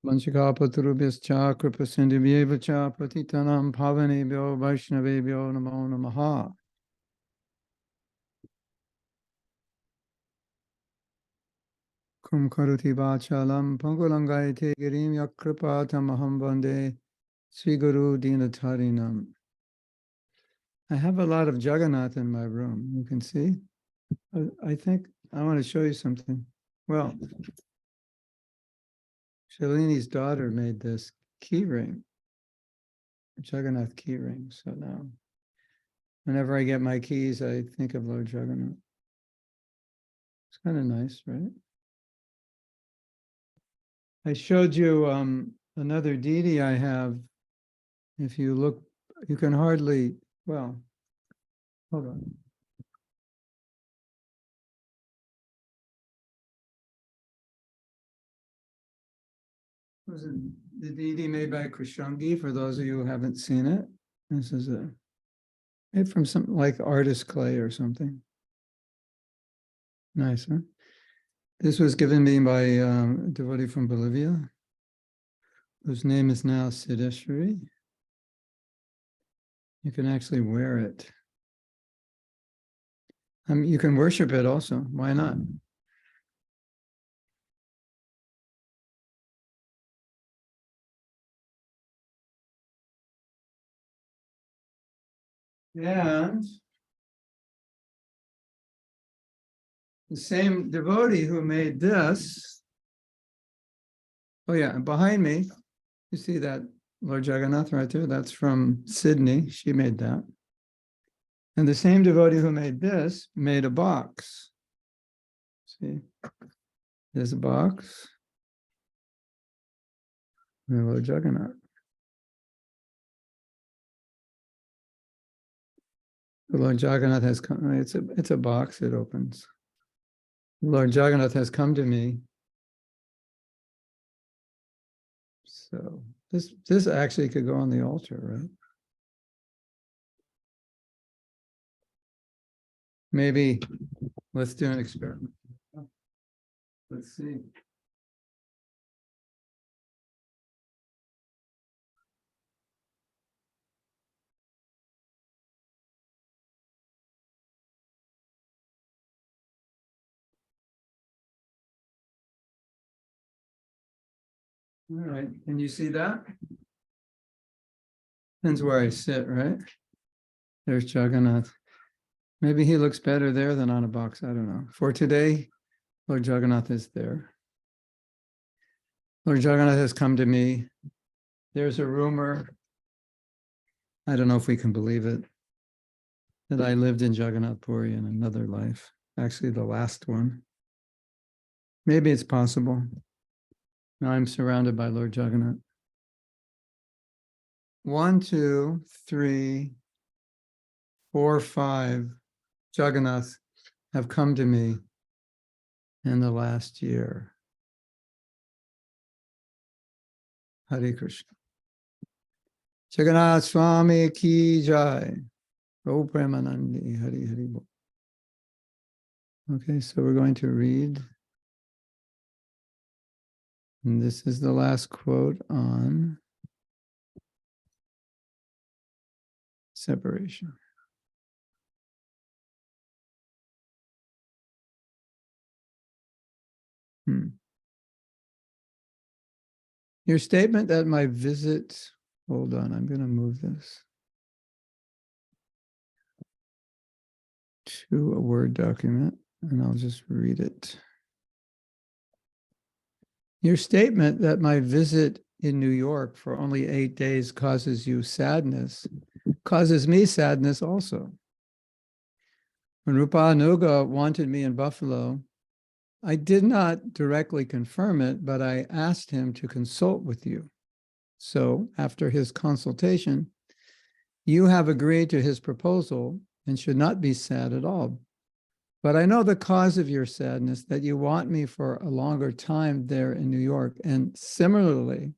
Vanchikapatarubhyascha kripasindhivyevacha patitanam pavanebhyo vaishnavebhyo namo namaha. Kum karuti vachalam pangulangayate girim yakripatamaham vande Sri Guru Dinatarinam. I have a lot of Jagannath in my room. You can see. I think I want to show you something. Well, Shalini's daughter made this key ring, Jagannath key ring. So now, whenever I get my keys, I think of Lord Jagannath. It's kind of nice, right? I showed you another deity I have. If you look, you can hardly, well, hold on. Was it the deity made by Krishnangi, for those of you who haven't seen it? This is made from something like artist clay or something. Nice, huh? This was given me by a devotee from Bolivia, whose name is now Siddheshwari. You can actually wear it. You can worship it also. Why not? And the same devotee who made this, oh yeah, and behind me, you see that Lord Jagannath right there? That's from Sydney. She made that. And the same devotee who made this made a box. See, there's a box. And Lord Jagannath. The Lord Jagannath has come. It's a box. It opens. Lord Jagannath has come to me. So this actually could go on the altar, right? Maybe let's do an experiment. Let's see. All right, can you see that? Depends where I sit, right? There's Jagannath. Maybe he looks better there than on a box. I don't know. For today, Lord Jagannath is there. Lord Jagannath has come to me. There's a rumor, I don't know if we can believe it, that I lived in Jagannath Puri in another life. Actually, the last one. Maybe it's possible. Now I'm surrounded by Lord Jagannath. 1, 2, 3, 4, 5 Jagannaths have come to me in the last year. Hare Krishna. Jagannath Swami Ki Jai. O Premanandi Hari Hari Bo. Okay, so we're going to read. And this is the last quote on separation. Your statement that my visit, hold on, I'm going to move this to a Word document and I'll just read it. Your statement that my visit in New York for only 8 days causes you sadness, causes me sadness also. When Rupa Anuga wanted me in Buffalo, I did not directly confirm it, but I asked him to consult with you. So after his consultation, you have agreed to his proposal and should not be sad at all. But I know the cause of your sadness, that you want me for a longer time there in New York. And similarly,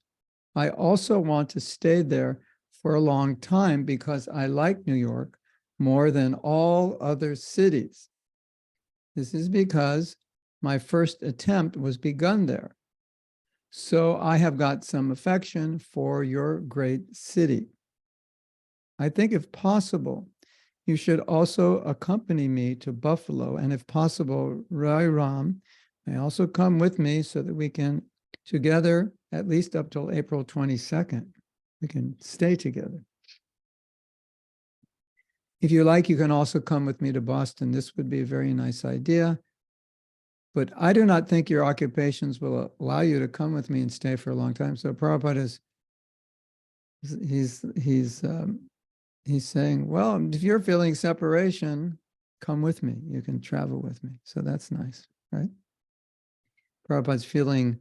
I also want to stay there for a long time because I like New York more than all other cities. This is because my first attempt was begun there. So I have got some affection for your great city. I think if possible, you should also accompany me to Buffalo. And if possible, Rai Ram may also come with me so that we can together, at least up till April 22nd, we can stay together. If you like, you can also come with me to Boston. This would be a very nice idea. But I do not think your occupations will allow you to come with me and stay for a long time. So Prabhupada he's saying, well, if you're feeling separation, come with me. You can travel with me. So that's nice, right? Prabhupada's feeling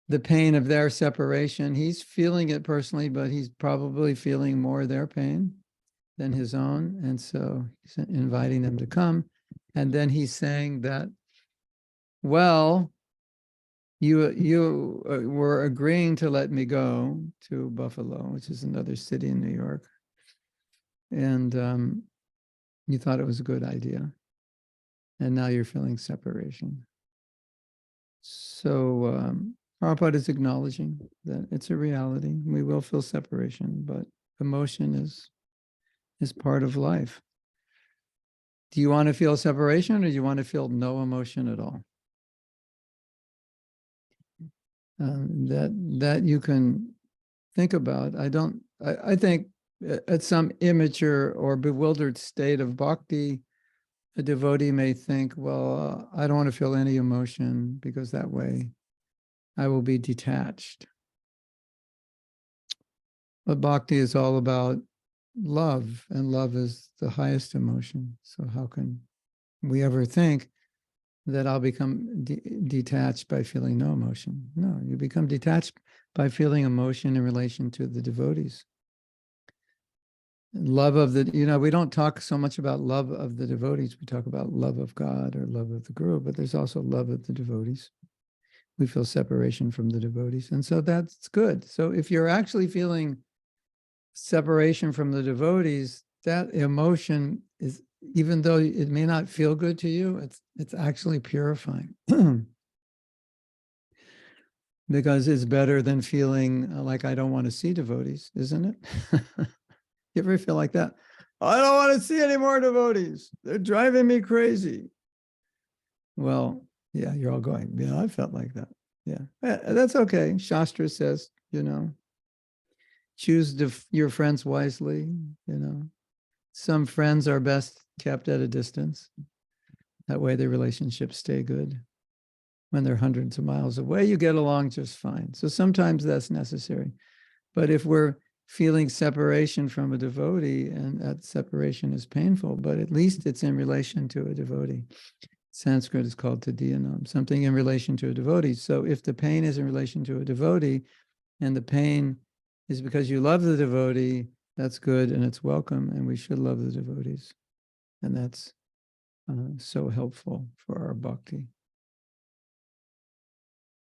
the pain of their separation. He's feeling it personally, but he's probably feeling more their pain than his own. And so he's inviting them to come. And then he's saying that, well, you were agreeing to let me go to Buffalo, which is another city in New York. And you thought it was a good idea. And now you're feeling separation. So Prabhupada is acknowledging that it's a reality. We will feel separation, but emotion is part of life. Do you want to feel separation, or do you want to feel no emotion at all? That you can think about. I think at some immature or bewildered state of bhakti, a devotee may think, well, I don't want to feel any emotion because that way I will be detached. But bhakti is all about love, and love is the highest emotion. So how can we ever think that I'll become detached by feeling no emotion? No, you become detached by feeling emotion in relation to the devotees. Love of the, we don't talk so much about love of the devotees. We talk about love of God or love of the Guru, but there's also love of the devotees. We feel separation from the devotees. And so that's good. So if you're actually feeling separation from the devotees, that emotion is, even though it may not feel good to you, it's actually purifying. Because it's better than feeling like I don't want to see devotees, isn't it? You ever feel like that? I don't want to see any more devotees. They're driving me crazy. Well, yeah, you're all going, I felt like that. Yeah, that's okay. Shastra says, choose your friends wisely. Some friends are best kept at a distance. That way the relationships stay good. When they're hundreds of miles away, you get along just fine. So sometimes that's necessary. But if we're feeling separation from a devotee, and that separation is painful, but at least it's in relation to a devotee. Sanskrit is called tadyanam, something in relation to a devotee. So if the pain is in relation to a devotee, and the pain is because you love the devotee, that's good and it's welcome, and we should love the devotees. And that's so helpful for our bhakti.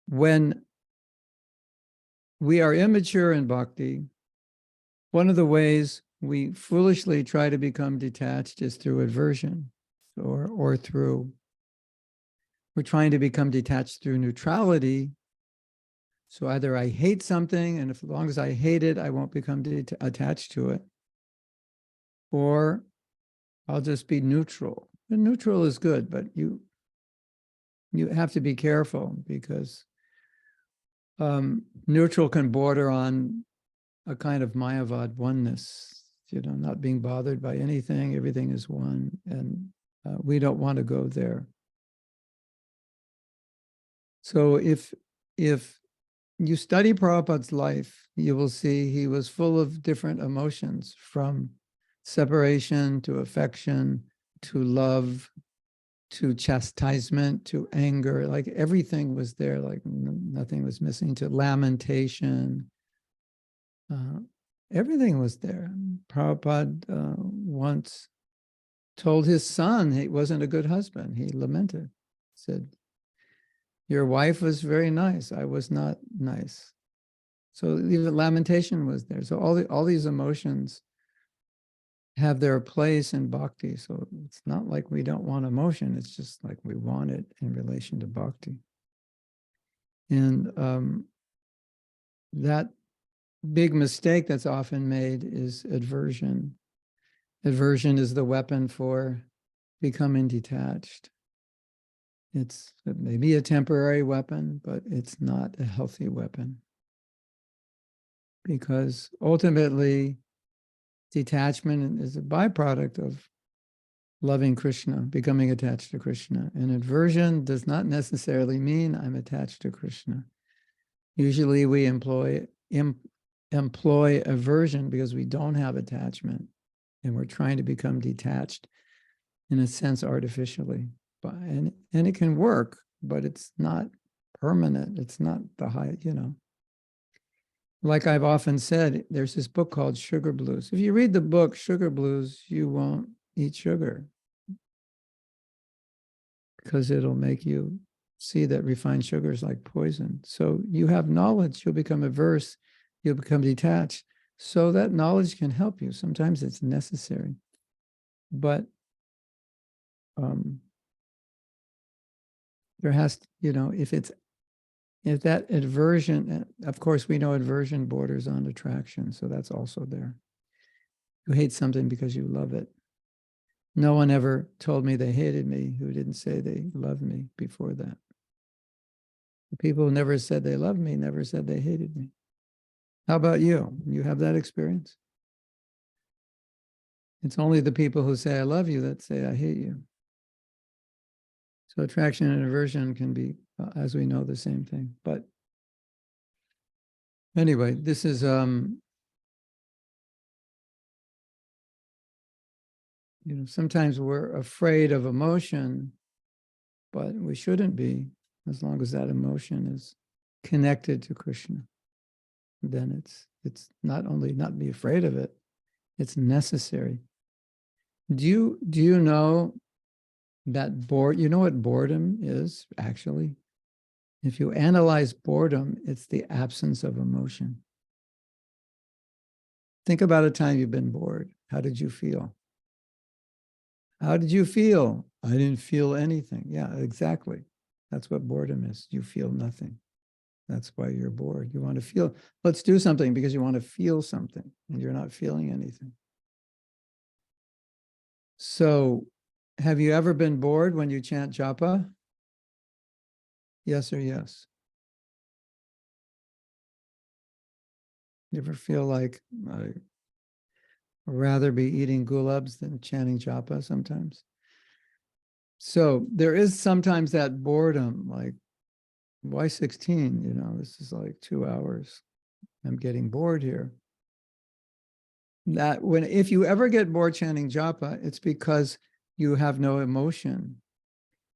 When we are immature in bhakti, one of the ways we foolishly try to become detached is through aversion, or through, we're trying to become detached through neutrality. So either I hate something, and as long as I hate it, I won't become attached to it. Or I'll just be neutral. And neutral is good, but you have to be careful, because neutral can border on a kind of Mayavad oneness, not being bothered by anything, everything is one, and we don't want to go there. So if you study Prabhupada's life, you will see he was full of different emotions, from separation to affection to love to chastisement to anger. Like everything was there, like nothing was missing, to lamentation. Everything was there. Prabhupada once told his son he wasn't a good husband. He lamented, said, your wife was very nice, I was not nice. So even lamentation was there. So all these emotions have their place in bhakti. So it's not like we don't want emotion, it's just like we want it in relation to bhakti. And that big mistake that's often made is aversion. Aversion is the weapon for becoming detached. It's maybe a temporary weapon, but it's not a healthy weapon. Because ultimately, detachment is a byproduct of loving Krishna, becoming attached to Krishna. And aversion does not necessarily mean I'm attached to Krishna. Usually we employ aversion because we don't have attachment and we're trying to become detached, in a sense, artificially. And it can work, but it's not permanent. It's not the high, Like I've often said, there's this book called Sugar Blues. If you read the book Sugar Blues, you won't eat sugar because it'll make you see that refined sugar is like poison. So you have knowledge, you'll become averse, you'll become detached. So that knowledge can help you. Sometimes it's necessary. But there has to, if that aversion, of course, we know aversion borders on attraction. So that's also there. You hate something because you love it. No one ever told me they hated me who didn't say they loved me before that. The people who never said they loved me never said they hated me. How about you? You have that experience? It's only the people who say I love you that say I hate you. So attraction and aversion can be, as we know, the same thing. But anyway, this is, sometimes we're afraid of emotion, but we shouldn't be, as long as that emotion is connected to Krishna. Then it's not only not be afraid of it, it's necessary. Do you know that you know what boredom is, actually? If you analyze boredom, it's the absence of emotion. Think about a time you've been bored. How did you feel? How did you feel? I didn't feel anything. Yeah, exactly. That's what boredom is. You feel nothing. That's why you're bored. You want to feel, let's do something because you want to feel something and you're not feeling anything. So have you ever been bored when you chant japa? Yes or yes? You ever feel like I'd rather be eating gulabs than chanting japa sometimes? So there is sometimes that boredom, like, why 16? This is like 2 hours. I'm getting bored here. If you ever get bored chanting japa, it's because you have no emotion.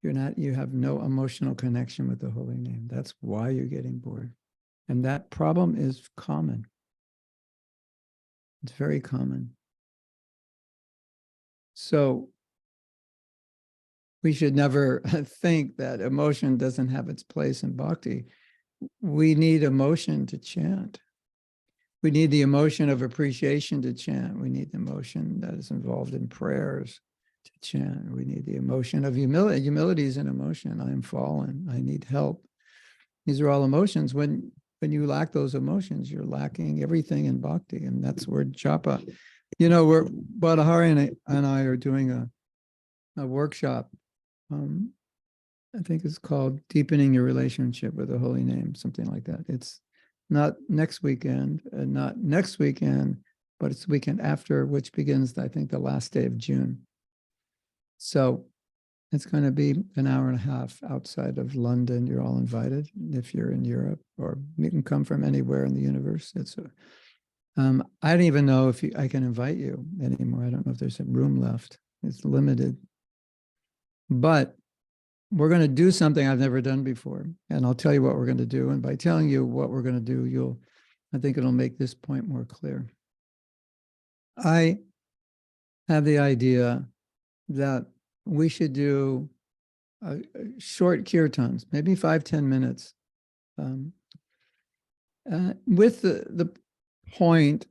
You have no emotional connection with the holy name. That's why you're getting bored. And that problem is common. It's very common. So we should never think that emotion doesn't have its place in bhakti. We need emotion to chant. We need the emotion of appreciation to chant. We need the emotion that is involved in prayers to chant. We need the emotion of humility. Humility is an emotion. I am fallen. I need help. These are all emotions. When you lack those emotions, you're lacking everything in bhakti, and that's where japa. Badahari and I are doing a workshop. I think it's called Deepening Your Relationship with the Holy Name, something like that. It's not next weekend, but it's the weekend after, which begins, I think, the last day of June. So it's going to be an hour and a half outside of London. You're all invited if you're in Europe, or you can come from anywhere in the universe. I don't even know if I can invite you anymore. I don't know if there's a room left. It's limited. But we're going to do something I've never done before. And I'll tell you what we're going to do. And by telling you what we're going to do, I think it'll make this point more clear. I have the idea that we should do short kirtans, maybe 5-10 minutes, with the point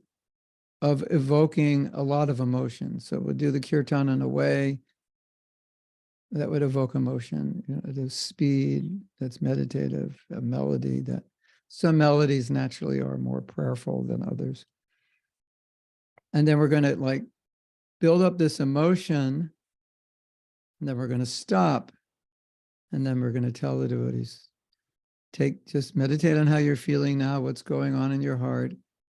of evoking a lot of emotion. So we'll do the kirtan in a way that would evoke emotion, the speed that's meditative, a melody that Some melodies naturally are more prayerful than others. And then we're going to like build up this emotion, and then we're going to stop. And then we're going to tell the devotees, just meditate on how you're feeling now, what's going on in your heart,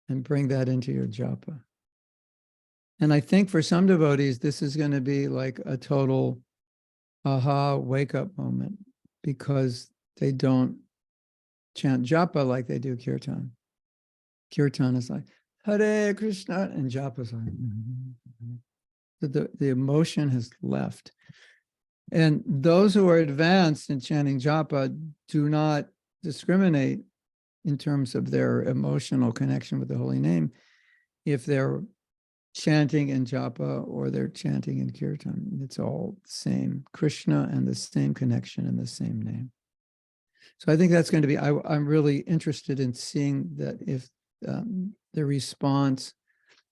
and bring that into your japa. And I think for some devotees, this is going to be like a total aha wake up moment, because they don't chant japa like they do kirtan. Kirtan is like, Hare Krishna, and japa is like, the emotion has left. And those who are advanced in chanting japa do not discriminate in terms of their emotional connection with the holy name if they're chanting in japa or they're chanting in kirtan. It's all the same Krishna and the same connection and the same name. So I think that's going to be, I'm really interested in seeing that if the response,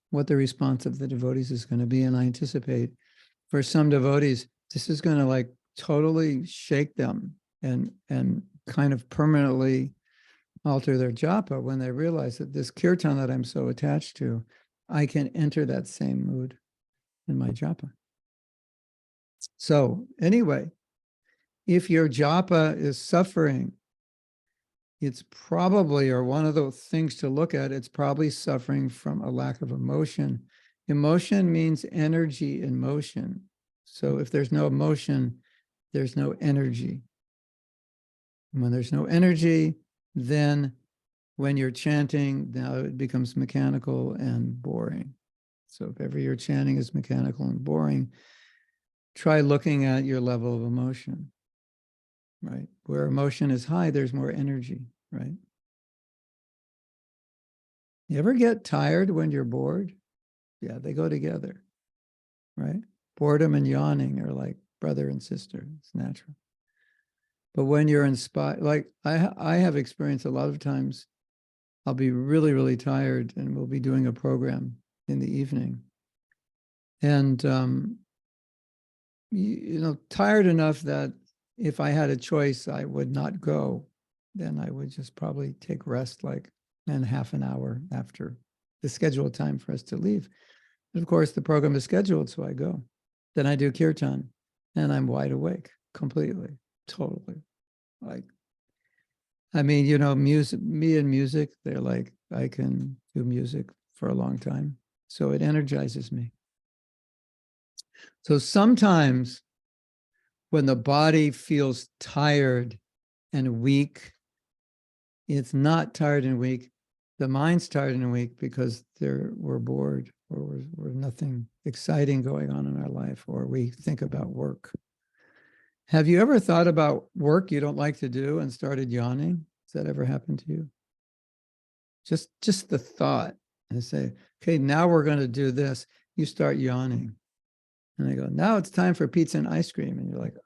what the response of the devotees is going to be. And I anticipate for some devotees, this is going to like totally shake them and kind of permanently alter their japa when they realize that this kirtan that I'm so attached to, I can enter that same mood in my japa. So anyway, if your japa is suffering, it's probably, or one of the things to look at, it's probably suffering from a lack of emotion. Emotion means energy in motion. So if there's no emotion, there's no energy. And when there's no energy, then when you're chanting, now it becomes mechanical and boring. So if ever your chanting is mechanical and boring, try looking at your level of emotion, right? Where emotion is high, there's more energy, right? You ever get tired when you're bored? Yeah, they go together, right? Boredom and yawning are like brother and sister. It's natural. But when you're inspired, like I have experienced a lot of times, I'll be really, really tired and we'll be doing a program in the evening. And, tired enough that if I had a choice, I would not go. Then I would just probably take rest like in half an hour after the scheduled time for us to leave. But of course, the program is scheduled, so I go. Then I do kirtan and I'm wide awake completely, totally. Like, I mean, music, me and music, they're like, I can do music for a long time. So it energizes me. So sometimes when the body feels tired and weak, it's not tired and weak. The mind's tired and weak because we're bored, or we're nothing exciting going on in our life, or we think about work. Have you ever thought about work you don't like to do and started yawning? Has that ever happened to you? Just the thought, and say, okay, now we're going to do this. You start yawning. And I go, now it's time for pizza and ice cream. And you're like,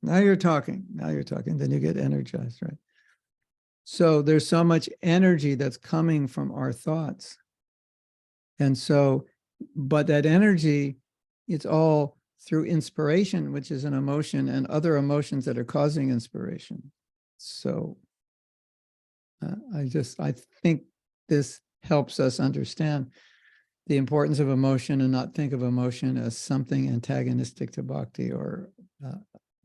now you're talking. Now you're talking. Then you get energized, right? So there's so much energy that's coming from our thoughts. And so, but that energy, it's all through inspiration, which is an emotion, and other emotions that are causing inspiration. So I think this helps us understand the importance of emotion and not think of emotion as something antagonistic to bhakti, or,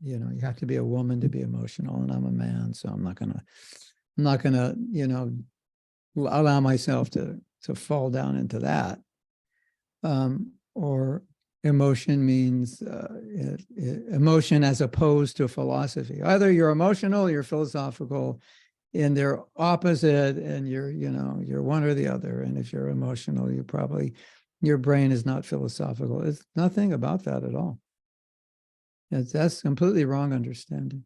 you have to be a woman to be emotional, and I'm a man, so I'm not gonna, allow myself to fall down into that. Or emotion means emotion as opposed to philosophy. Either you're emotional or you're philosophical, and they're opposite, and you're one or the other. And if you're emotional, your brain is not philosophical. It's nothing about that at all. That's completely wrong understanding.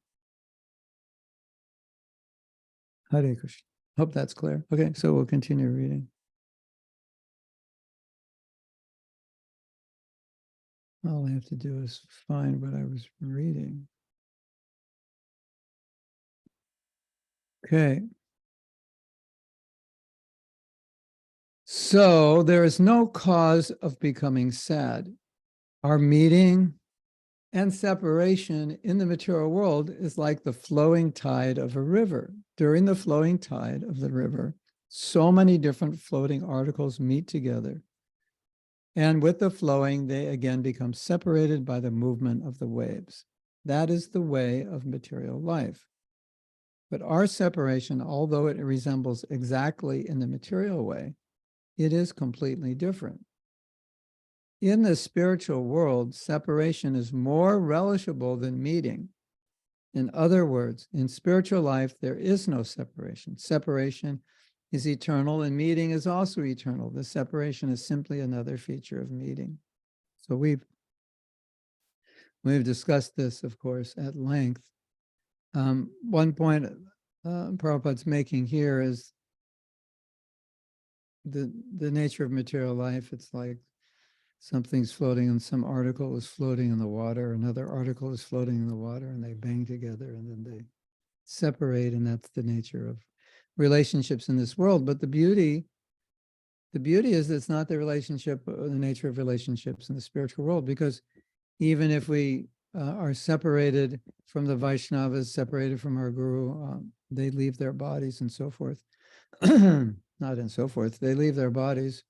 Hare Krishna. Hope that's clear. Okay, so we'll continue reading. All I have to do is find what I was reading. Okay. So there is no cause of becoming sad. Our meeting And separation in the material world is like the flowing tide of a river. During the flowing tide of the river, so many different floating articles meet together. And with the flowing, they again become separated by the movement of the waves. That is the way of material life. But our separation, although it resembles exactly in the material way, it is completely different. In the spiritual world, separation is more relishable than meeting. In other words, in spiritual life, there is no separation. Separation is eternal, and meeting is also eternal. The separation is simply another feature of meeting. So we've discussed this, of course, at length. One point Prabhupada's making here is the nature of material life. It's like something's floating and some article is floating in the water, another article is floating in the water, and they bang together and then they separate, and that's the nature of relationships in this world. But the beauty is it's not the relationship, the nature of relationships in the spiritual world, because even if we are separated from the Vaishnavas, separated from our guru, they leave their bodies and so forth. Not and so forth, they leave their bodies.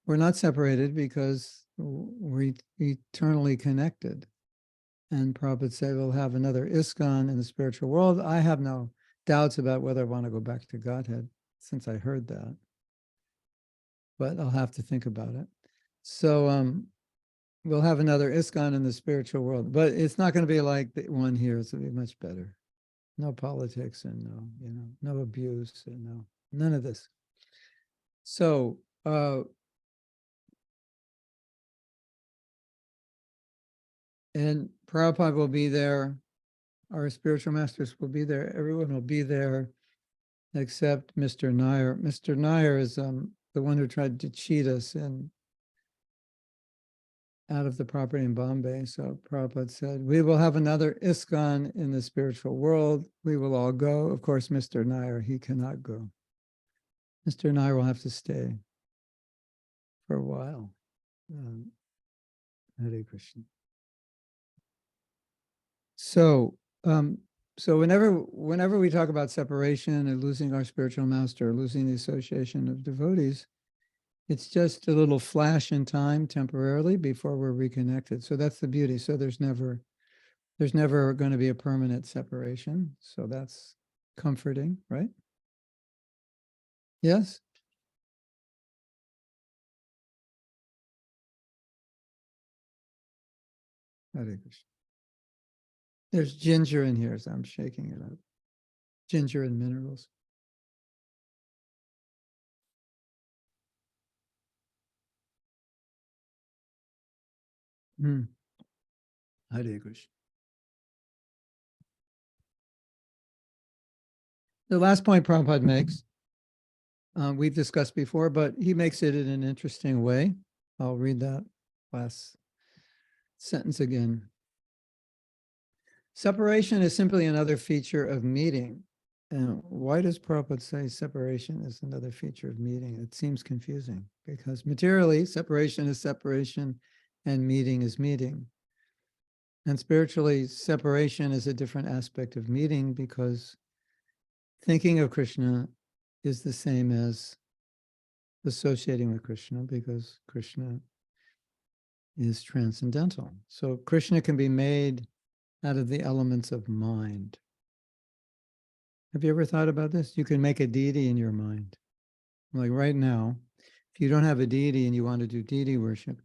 We're not separated because we're eternally connected. And Prabhupada said we'll have another ISKCON in the spiritual world. I have no doubts about whether I want to go back to Godhead since I heard that. But I'll have to think about it. So we'll have another ISKCON in the spiritual world. But it's not going to be like the one here. It's going to be much better. No politics and no abuse and none of this. So and Prabhupada will be there. Our spiritual masters will be there. Everyone will be there except Mr. Nair. Mr. Nair is the one who tried to cheat us out of the property in Bombay. So Prabhupada said, we will have another ISKCON in the spiritual world. We will all go. Of course, Mr. Nair, he cannot go. Mr. Nair will have to stay for a while. Hare Krishna. So whenever we talk about separation and losing our spiritual master, losing the association of devotees, it's just a little flash in time temporarily before we're reconnected. So that's the beauty. So there's never going to be a permanent separation. So that's comforting, right? Yes? Hare Krishna. There's ginger in here, so I'm shaking it up. Ginger and minerals. Hare Krishna. The last point Prabhupada makes, we've discussed before, but he makes it in an interesting way. I'll read that last sentence again. Separation is simply another feature of meeting. And why does Prabhupada say separation is another feature of meeting? It seems confusing because materially, separation is separation and meeting is meeting. And spiritually, separation is a different aspect of meeting because thinking of Krishna is the same as associating with Krishna because Krishna is transcendental. So Krishna can be made out of the elements of mind. Have you ever thought about this? You can make a deity in your mind. Like right now, if you don't have a deity and you want to do deity worship,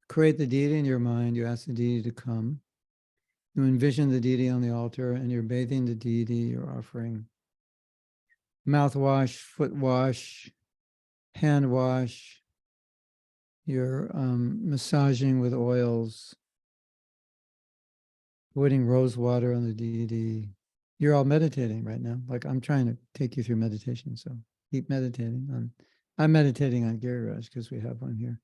create the deity in your mind, you ask the deity to come, you envision the deity on the altar and you're bathing the deity, you're offering mouthwash, foot wash, hand wash, you're massaging with oils, putting rose water on the deity. You're all meditating right now. Like I'm trying to take you through meditation, so keep meditating. I'm meditating on Giriraj because we have one here.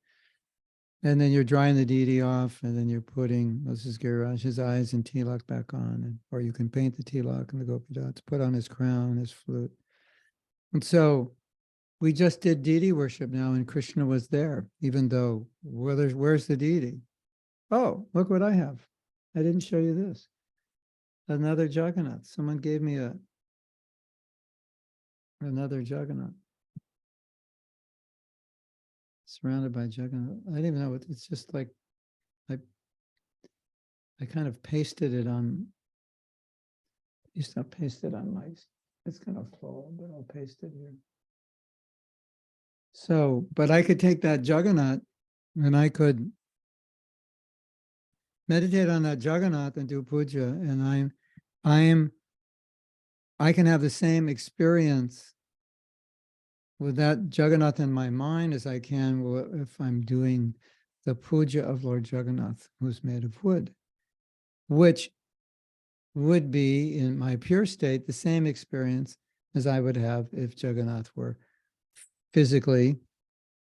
And then you're drying the deity off, and then you're putting, this is Giriraj, his eyes and tilak back on, or you can paint the tilak and the gopi dots, put on his crown, his flute. And so we just did deity worship now, and Krishna was there, even though where's the deity? Oh, look what I have. I didn't show you this. Another Jagannath. Someone gave me another Jagannath. Surrounded by Jagannath. I didn't even know what it's just like. I kind of pasted it on. Used to paste it on my. It's kind of full, but I'll paste it here. So, but I could take that Jagannath and I could meditate on that Jagannath and do puja, and I can have the same experience with that Jagannath in my mind as I can if I'm doing the puja of Lord Jagannath, who's made of wood, which would be, in my pure state, the same experience as I would have if Jagannath were physically,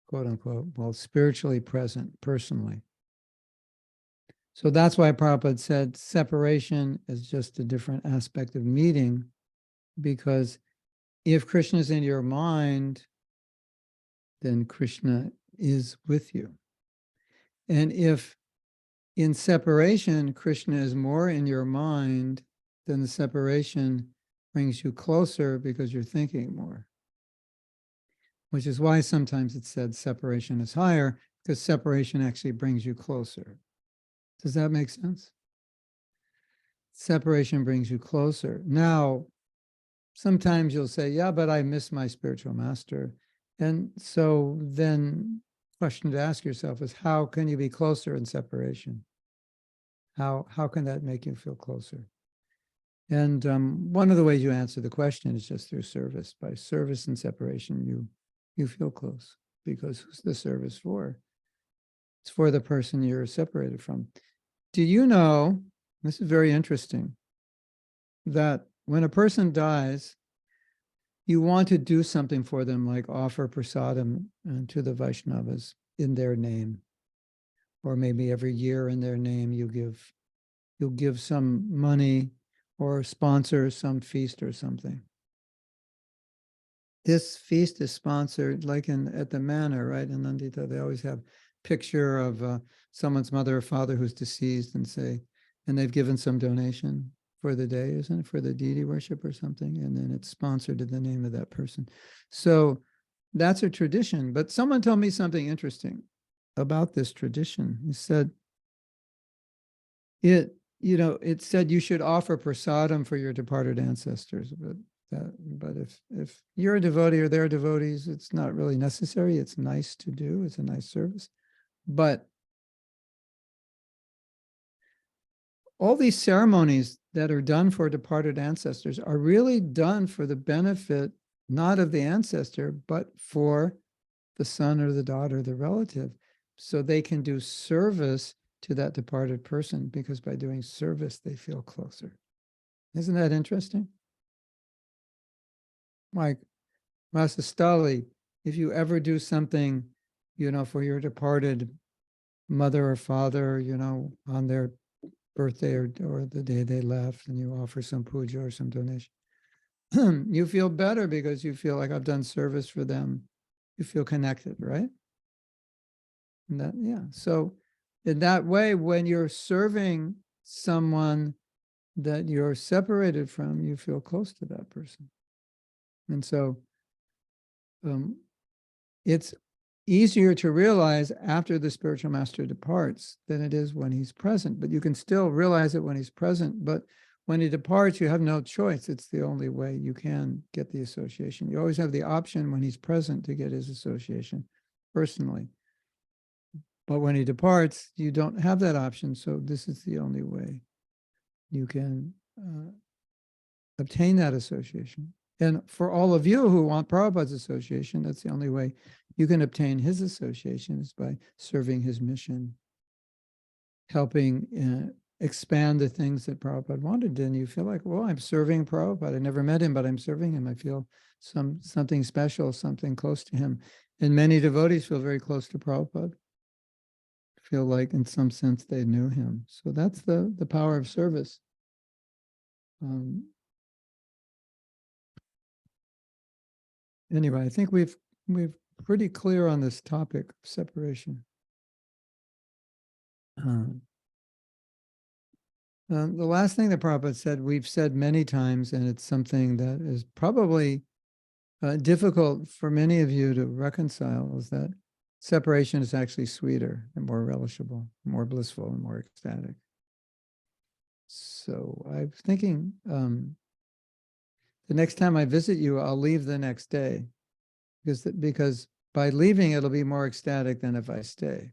quote unquote, well, spiritually present personally. So that's why Prabhupada said separation is just a different aspect of meeting, because if Krishna is in your mind, then Krishna is with you. And if in separation, Krishna is more in your mind, then the separation brings you closer because you're thinking more. Which is why sometimes it's said separation is higher, because separation actually brings you closer. Does that make sense? Separation brings you closer. Now, sometimes you'll say, yeah, but I miss my spiritual master. And so then question to ask yourself is, how can you be closer in separation? How can that make you feel closer? And one of the ways you answer the question is just through service. By service and separation, you feel close, because who's the service for? It's for the person you're separated from. Do you know, this is very interesting, that when a person dies, you want to do something for them, like offer prasadam to the Vaishnavas in their name, or maybe every year in their name you'll give some money or sponsor some feast or something. This feast is sponsored, like at the manor, right? In Nandita, they always have picture of someone's mother or father who's deceased, and they've given some donation for the day, isn't it? For the deity worship or something. And then it's sponsored in the name of that person. So that's a tradition. But someone told me something interesting about this tradition. He said, it said you should offer prasadam for your departed ancestors, but if you're a devotee or they're devotees, it's not really necessary. It's nice to do. It's a nice service. But all these ceremonies that are done for departed ancestors are really done for the benefit, not of the ancestor, but for the son or the daughter, the relative, so they can do service to that departed person, because by doing service, they feel closer. Isn't that interesting? Like Master Stali, if you ever do something, for your departed mother or father, on their birthday or the day they left, and you offer some puja or some donation, you feel better because you feel like I've done service for them. You feel connected, right? And so in that way, when you're serving someone that you're separated from, you feel close to that person. And so it's easier to realize after the spiritual master departs than it is when he's present. But you can still realize it when he's present. But when he departs, you have no choice. It's the only way you can get the association. You always have the option when he's present to get his association personally. But when he departs, you don't have that option. So this is the only way you can obtain that association. And for all of you who want Prabhupada's association, that's the only way you can obtain his association, is by serving his mission, helping expand the things that Prabhupada wanted. And you feel like, well, I'm serving Prabhupada. I never met him, but I'm serving him. I feel something special, something close to him. And many devotees feel very close to Prabhupada, feel like in some sense they knew him. So that's the power of service. Anyway, I think we've pretty clear on this topic of separation. The last thing that Prabhupada said, we've said many times, and it's something that is probably difficult for many of you to reconcile, is that separation is actually sweeter and more relishable, more blissful and more ecstatic. So I'm thinking the next time I visit you, I'll leave the next day because by leaving, it'll be more ecstatic than if I stay.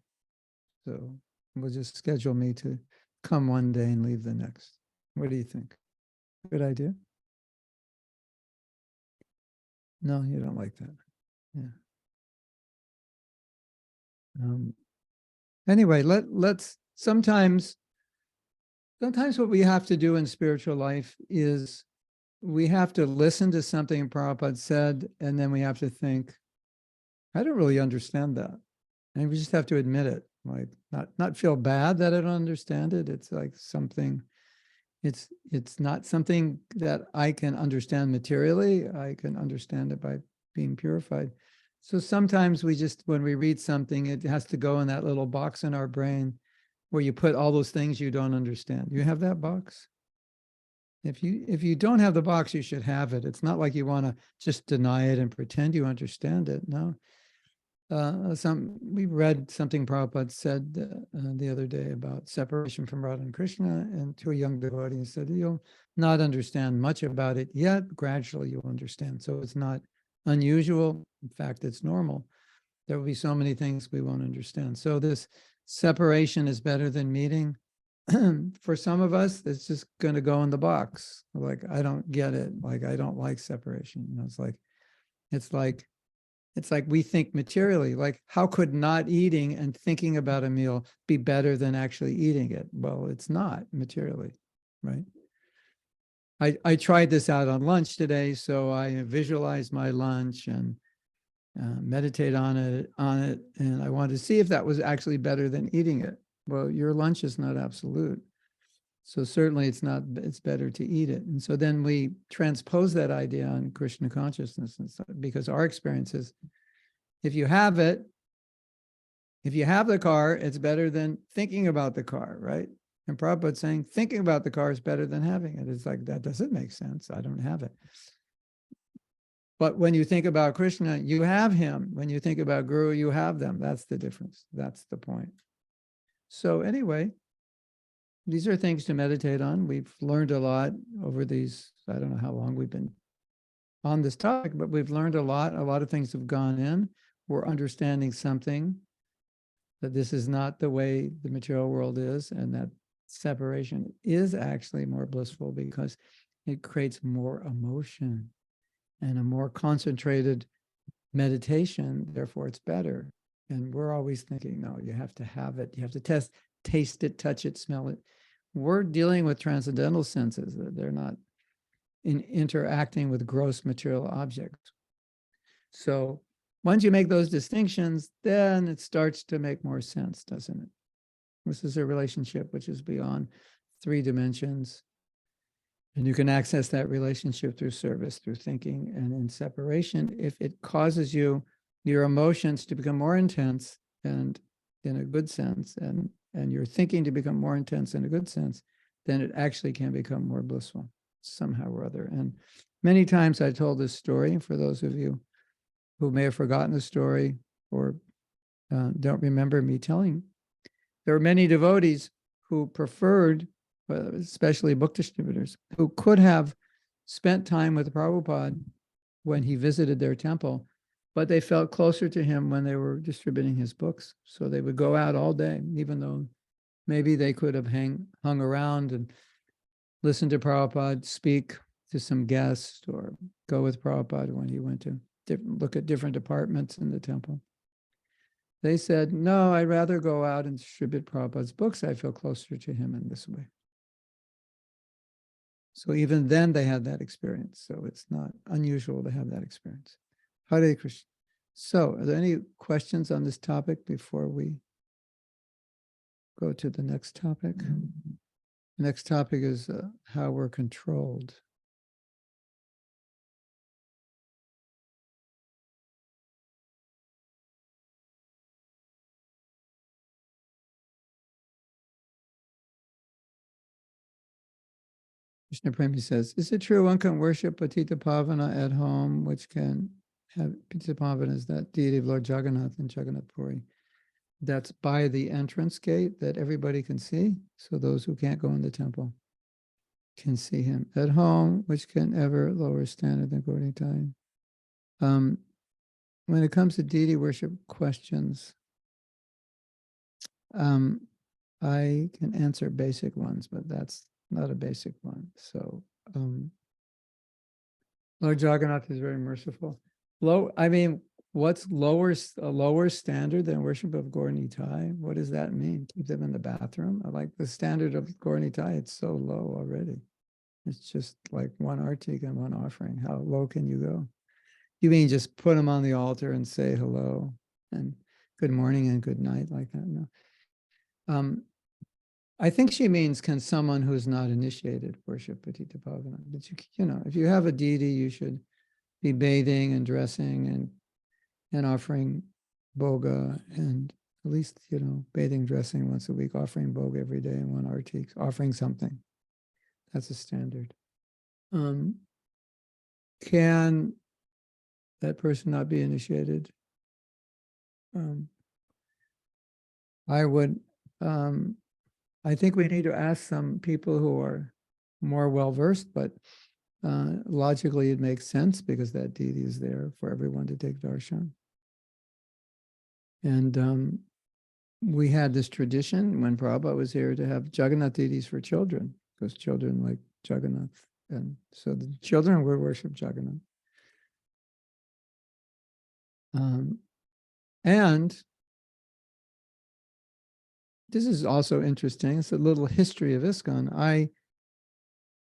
So we'll just schedule me to come one day and leave the next. What do you think? Good idea? No, you don't like that. Yeah. Anyway, let's sometimes what we have to do in spiritual life is we have to listen to something Prabhupada said, and then we have to think, I don't really understand that. And we just have to admit it, like not feel bad that I don't understand it. It's like something, it's not something that I can understand materially. I can understand it by being purified. So sometimes we just, when we read something, it has to go in that little box in our brain where you put all those things you don't understand. You have that box? If you don't have the box, you should have it. It's not like you want to just deny it and pretend you understand it. No. We read something Prabhupada said the other day about separation from Radha and Krishna, and to a young devotee, he said, you'll not understand much about it yet, gradually you'll understand. So it's not unusual. In fact, it's normal. There will be so many things we won't understand. So this separation is better than meeting. For some of us, it's just going to go in the box. Like, I don't get it. Like, I don't like separation. You know, it's like we think materially, like how could not eating and thinking about a meal be better than actually eating it? Well, it's not materially, right? I tried this out on lunch today, so I visualized my lunch and meditate on it, and I wanted to see if that was actually better than eating it. Well, your lunch is not absolute. So certainly it's not, it's better to eat it. And so then we transpose that idea on Krishna consciousness, and so, because our experience is, if you have it, if you have the car, it's better than thinking about the car, right? And Prabhupada's saying thinking about the car is better than having it. It's like, that doesn't make sense. I don't have it. But when you think about Krishna, you have him. When you think about Guru, you have them. That's the difference. That's the point. So anyway, these are things to meditate on. We've learned a lot over these, I don't know how long we've been on this topic, but we've learned a lot. A lot of things have gone in. We're understanding something, that this is not the way the material world is, and that separation is actually more blissful because it creates more emotion and a more concentrated meditation. Therefore, it's better. And we're always thinking, no, you have to have it. You have to taste it, touch it, smell it. We're dealing with transcendental senses. They're not interacting with gross material objects. So once you make those distinctions, then it starts to make more sense, doesn't it? This is a relationship which is beyond 3 dimensions. And you can access that relationship through service, through thinking, and in separation. If it causes your emotions to become more intense and in a good sense, and your thinking to become more intense in a good sense, then it actually can become more blissful somehow or other. And many times I told this story, for those of you who may have forgotten the story or don't remember me telling. There were many devotees who preferred, especially book distributors, who could have spent time with Prabhupada when he visited their temple, but they felt closer to him when they were distributing his books. So they would go out all day, even though maybe they could have hung around and listened to Prabhupada speak to some guests, or go with Prabhupada when he went to look at different departments in the temple. They said, no, I'd rather go out and distribute Prabhupada's books. I feel closer to him in this way. So even then they had that experience. So it's not unusual to have that experience. Hare Krishna. So are there any questions on this topic before we go to the next topic? The next topic is how we're controlled. Krishna Premi says, is it true one can worship Patita Pavana at home, which can have, Patita Pavana is that deity of Lord Jagannath in Jagannath Puri. That's by the entrance gate that everybody can see. So those who can't go in the temple can see him at home, which can ever lower standard than Gauri time. When it comes to deity worship questions, I can answer basic ones, but that's not a basic one. So Lord Jagannath is very merciful. What's a lower standard than worship of Gaur Nitai? What does that mean? Keep them in the bathroom? I like the standard of Gaur Nitai, it's so low already. It's just like one artik and one offering. How low can you go? You mean just put them on the altar and say hello and good morning and good night like that? No. I think she means, can someone who's not initiated worship Patita Pavana? But if you have a deity, you should be bathing and dressing and offering boga, and at least, bathing, dressing once a week, offering boga every day, and one artik, offering something. That's a standard. Can that person not be initiated? I think we need to ask some people who are more well-versed, but logically it makes sense because that deity is there for everyone to take darshan. And we had this tradition when Prabhupada was here to have Jagannath deities for children, because children like Jagannath. And so the children would worship Jagannath. And this is also interesting. It's a little history of ISKCON. I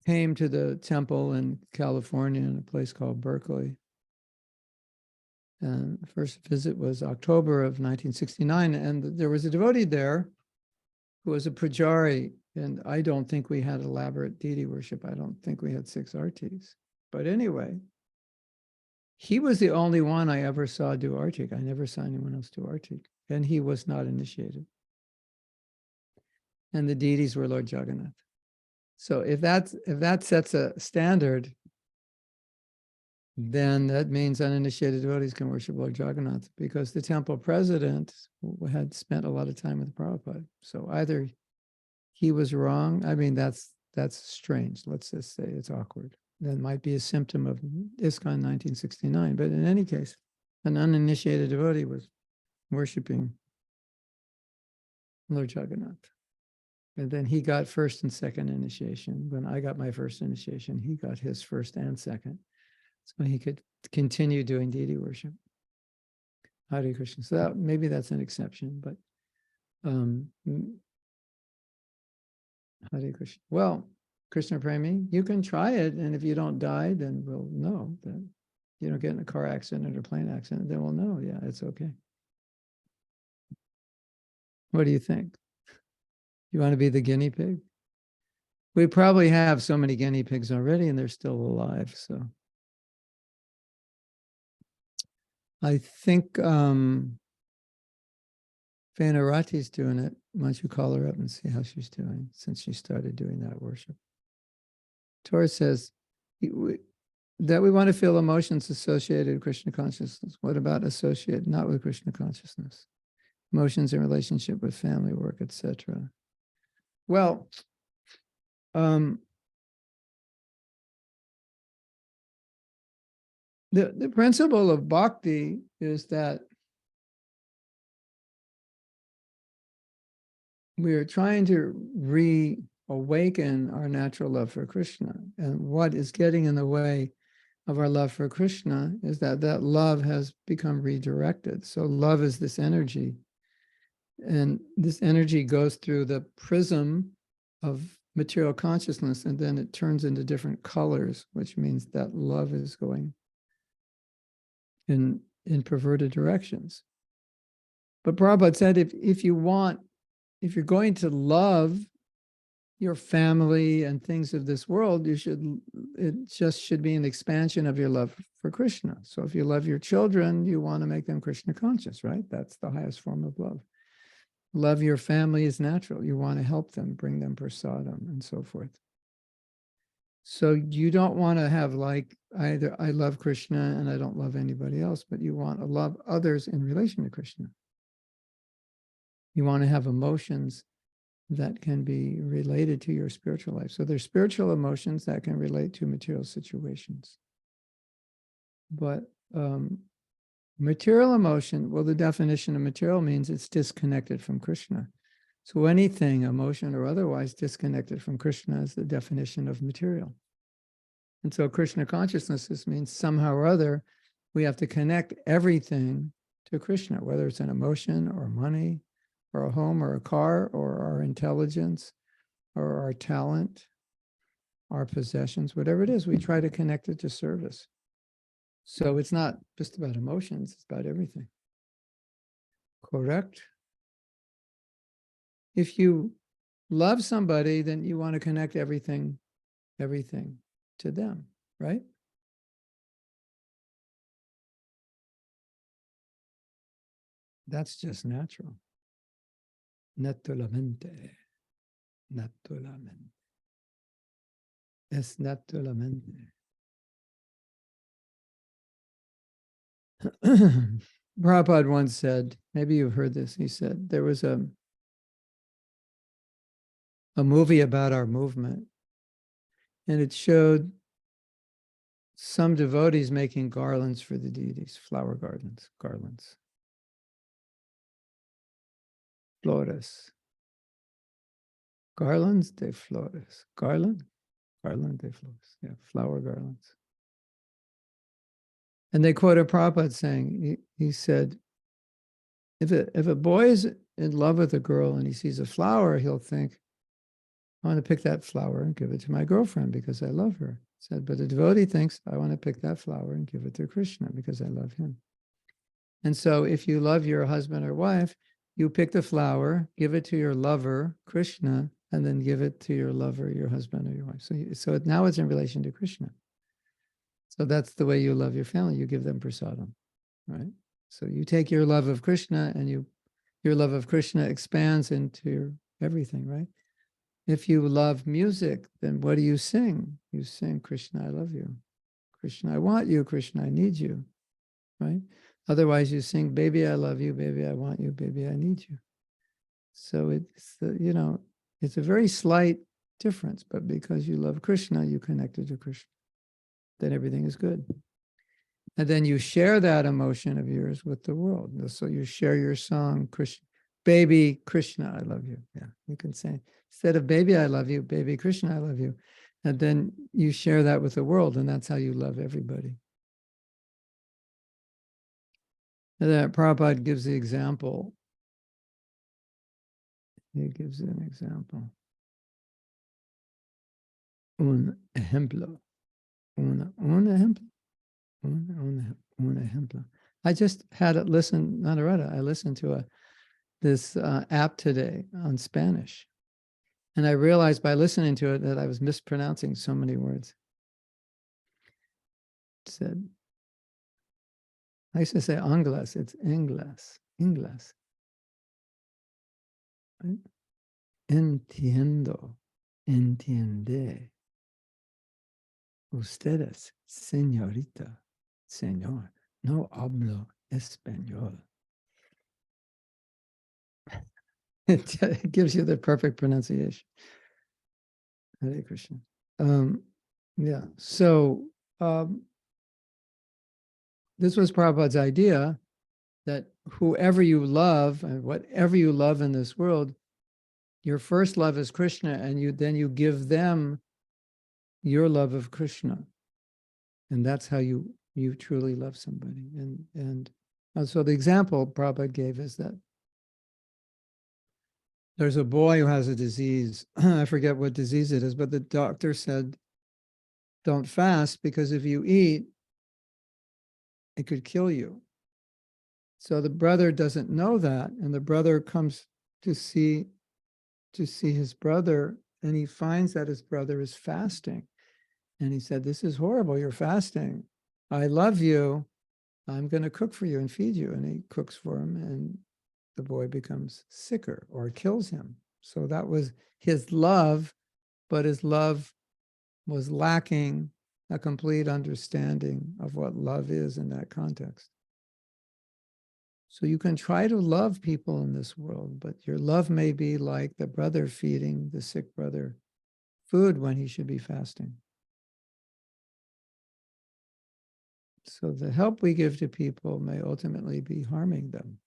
came to the temple in California in a place called Berkeley. And the first visit was October of 1969. And there was a devotee there who was a pujari. And I don't think we had elaborate deity worship. I don't think we had 6 artis. But anyway, he was the only one I ever saw do artik. I never saw anyone else do artik. And he was not initiated. And the deities were Lord Jagannath. So if that sets a standard, then that means uninitiated devotees can worship Lord Jagannath, because the temple president had spent a lot of time with Prabhupada. So either he was wrong. I mean, that's strange. Let's just say it's awkward. That might be a symptom of ISKCON 1969. But in any case, an uninitiated devotee was worshiping Lord Jagannath. And then he got first and second initiation. When I got my first initiation, he got his first and second. So he could continue doing deity worship. Hare Krishna. So maybe that's an exception, but Hare Krishna. Well, Krishna Premi, you can try it, and if you don't die, then we'll know that you don't get in a car accident or plane accident, then we'll know, yeah, it's okay. What do you think? You want to be the guinea pig? We probably have so many guinea pigs already, and they're still alive, so. I think Vanarati's doing it. Why don't you call her up and see how she's doing since she started doing that worship? Tor says that we want to feel emotions associated with Krishna consciousness. What about associated not with Krishna consciousness? Emotions in relationship with family work, etc. Well, the principle of bhakti is that we are trying to reawaken our natural love for Krishna. And what is getting in the way of our love for Krishna is that love has become redirected. So love is this energy. And this energy goes through the prism of material consciousness, and then it turns into different colors, which means that love is going in perverted directions. But Prabhupada said, if you're going to love your family and things of this world, it just should be an expansion of your love for Krishna. So if you love your children, you want to make them Krishna conscious, right? That's the highest form of love. Love your family is natural. You want to help them, bring them prasadam and so forth. So you don't want to have like either I love Krishna and I don't love anybody else, but you want to love others in relation to Krishna. You want to have emotions that can be related to your spiritual life. So there's spiritual emotions that can relate to material situations. But material emotion, well, the definition of material means it's disconnected from Krishna. So anything, emotion or otherwise, disconnected from Krishna is the definition of material. And so Krishna consciousness means somehow or other, we have to connect everything to Krishna, whether it's an emotion or money or a home or a car or our intelligence or our talent, our possessions, whatever it is, we try to connect it to service. So it's not just about emotions, it's about everything. Correct? If you love somebody, then you want to connect everything to them, right? That's just natural. Naturalmente. Naturalmente. Es naturalmente. Prabhupada once said, maybe you've heard this, he said, there was a movie about our movement, and it showed some devotees making garlands for the deities, flower garlands. Flores. Garlands de flores. Garland de flores. Yeah, flower garlands. And they quoted Prabhupada saying, he said, if a boy is in love with a girl and he sees a flower, he'll think, I want to pick that flower and give it to my girlfriend because I love her. He said, but the devotee thinks, I want to pick that flower and give it to Krishna because I love him. And so if you love your husband or wife, you pick the flower, give it to your lover, Krishna, and then give it to your lover, your husband or your wife. So now it's in relation to Krishna. So that's the way you love your family. You give them prasadam, right? So you take your love of Krishna and your love of Krishna expands into everything, right? If you love music, then what do you sing? You sing, Krishna, I love you. Krishna, I want you. Krishna, I need you, right? Otherwise you sing, baby, I love you. Baby, I want you. Baby, I need you. So it's, it's a very slight difference, but because you love Krishna, you connected to Krishna. Then everything is good. And then you share that emotion of yours with the world. So you share your song, Krishna, baby Krishna, I love you. Yeah, you can say, instead of baby, I love you, baby Krishna, I love you. And then you share that with the world, and that's how you love everybody. And then Prabhupada gives the example. He gives an example. Un ejemplo. Un ejemplo. Un ejemplo. I just had it listen, Nandarada, I listened to this app today on Spanish. And I realized by listening to it that I was mispronouncing so many words. It said, I used to say Anglas, it's Ingles. Right? Entiendo, entiende. Ustedes, señorita, señor, no hablo español. It gives you the perfect pronunciation. Hare Krishna. Yeah, so this was Prabhupada's idea that whoever you love and whatever you love in this world, your first love is Krishna, and then you give them your love of Krishna. And that's how you truly love somebody. And so the example Prabhupada gave is that there's a boy who has a disease. I forget what disease it is, but the doctor said, don't fast because if you eat, it could kill you. So the brother doesn't know that, and the brother comes to see his brother, and he finds that his brother is fasting. And he said, this is horrible, you're fasting. I love you. I'm going to cook for you and feed you. And he cooks for him, and the boy becomes sicker or kills him. So that was his love, but his love was lacking a complete understanding of what love is in that context. So you can try to love people in this world, but your love may be like the brother feeding the sick brother food when he should be fasting. So the help we give to people may ultimately be harming them.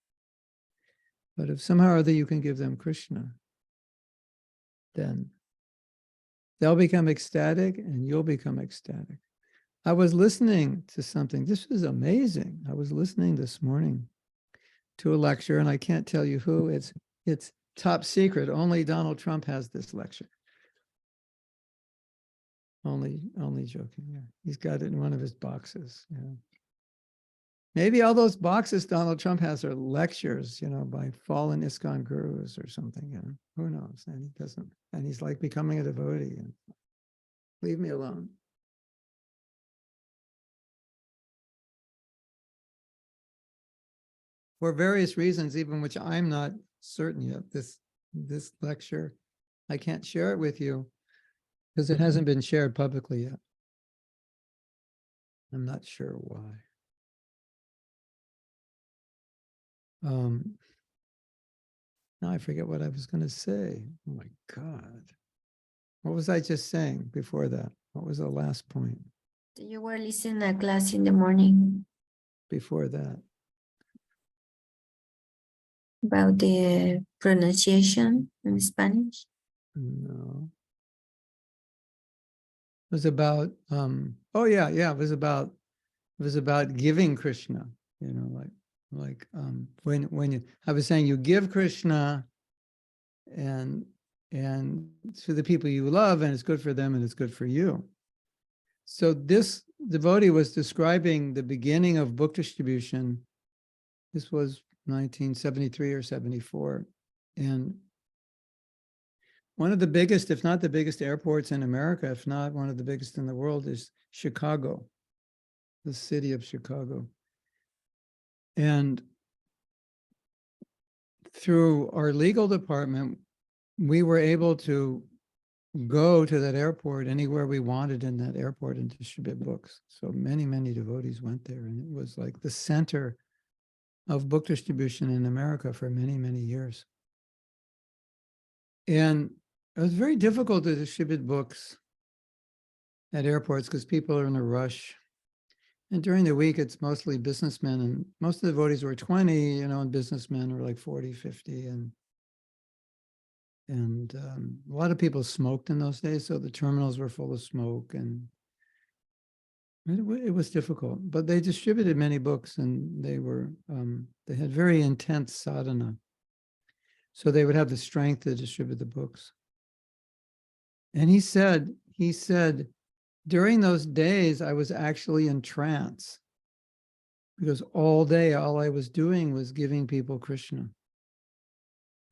But if somehow or other you can give them Krishna, then they'll become ecstatic and you'll become ecstatic. I was listening to something. This was amazing. I was listening this morning to a lecture, and I can't tell you who. It's top secret. Only Donald Trump has this lecture. Only joking. Yeah, he's got it in one of his boxes. Yeah. Maybe all those boxes Donald Trump has are lectures, by fallen ISKCON gurus or something. Who knows? And he doesn't. And he's like becoming a devotee. And leave me alone. For various reasons, even which I'm not certain yet, this lecture, I can't share it with you because it hasn't been shared publicly yet. I'm not sure why. Now I forget what I was going to say. Oh my God. What was I just saying before that? What was the last point? You were listening to a class in the morning Before that? about the pronunciation in Spanish. No. It was about, oh yeah, it was about giving Krishna, when you, I was saying you give Krishna and to the people you love, and it's good for them and it's good for you. So this devotee was describing the beginning of book distribution. This was 1973 or 74. And one of the biggest, if not the biggest airports in America, if not one of the biggest in the world, is Chicago, the city of Chicago. And through our legal department, we were able to go to that airport anywhere we wanted in that airport and distribute books. So many, many devotees went there, and it was like the center of book distribution in America for many, many years. And it was very difficult to distribute books at airports because people are in a rush. And during the week, it's mostly businessmen, and most of the devotees were 20, and businessmen were like 40, 50. And a lot of people smoked in those days, so the terminals were full of smoke, and it was difficult. But they distributed many books, and they had very intense sadhana. So they would have the strength to distribute the books. And he said, during those days, I was actually in trance because all day, all I was doing was giving people Krishna.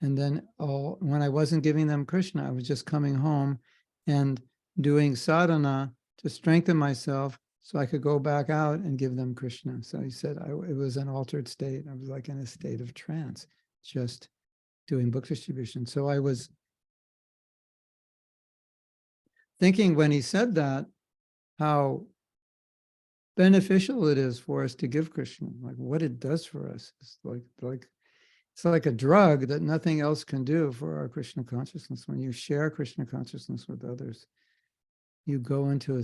And then when I wasn't giving them Krishna, I was just coming home and doing sadhana to strengthen myself so I could go back out and give them Krishna. So he said it was an altered state. I was like in a state of trance, just doing book distribution. So I was thinking when he said that, how beneficial it is for us to give Krishna, like what it does for us. It's like a drug that nothing else can do for our Krishna consciousness. When you share Krishna consciousness with others, you go into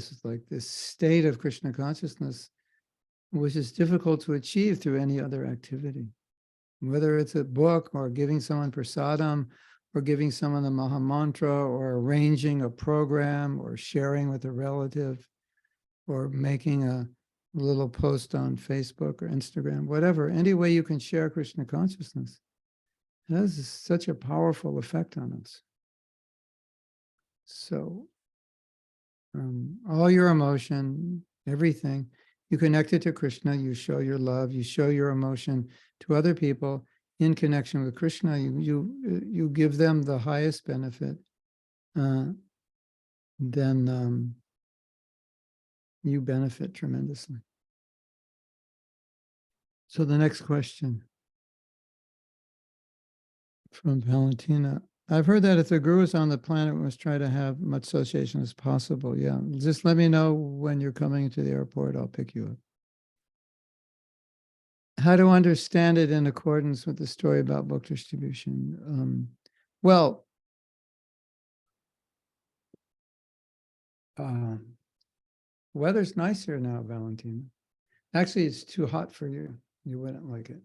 this state of Krishna consciousness, which is difficult to achieve through any other activity. Whether it's a book or giving someone prasadam or giving someone a Maha Mantra or arranging a program or sharing with a relative or making a little post on Facebook or Instagram, whatever, any way you can share Krishna consciousness. It has such a powerful effect on us. So all your emotion, everything, you connect it to Krishna, you show your love, you show your emotion to other people in connection with Krishna, you give them the highest benefit, then you benefit tremendously. So the next question from Valentina. I've heard that if the guru is on the planet, we must try to have much association as possible. Yeah, just let me know when you're coming to the airport. I'll pick you up. How to understand it in accordance with the story about book distribution? Well, weather's nice here now, Valentina. Actually, it's too hot for you. You wouldn't like it.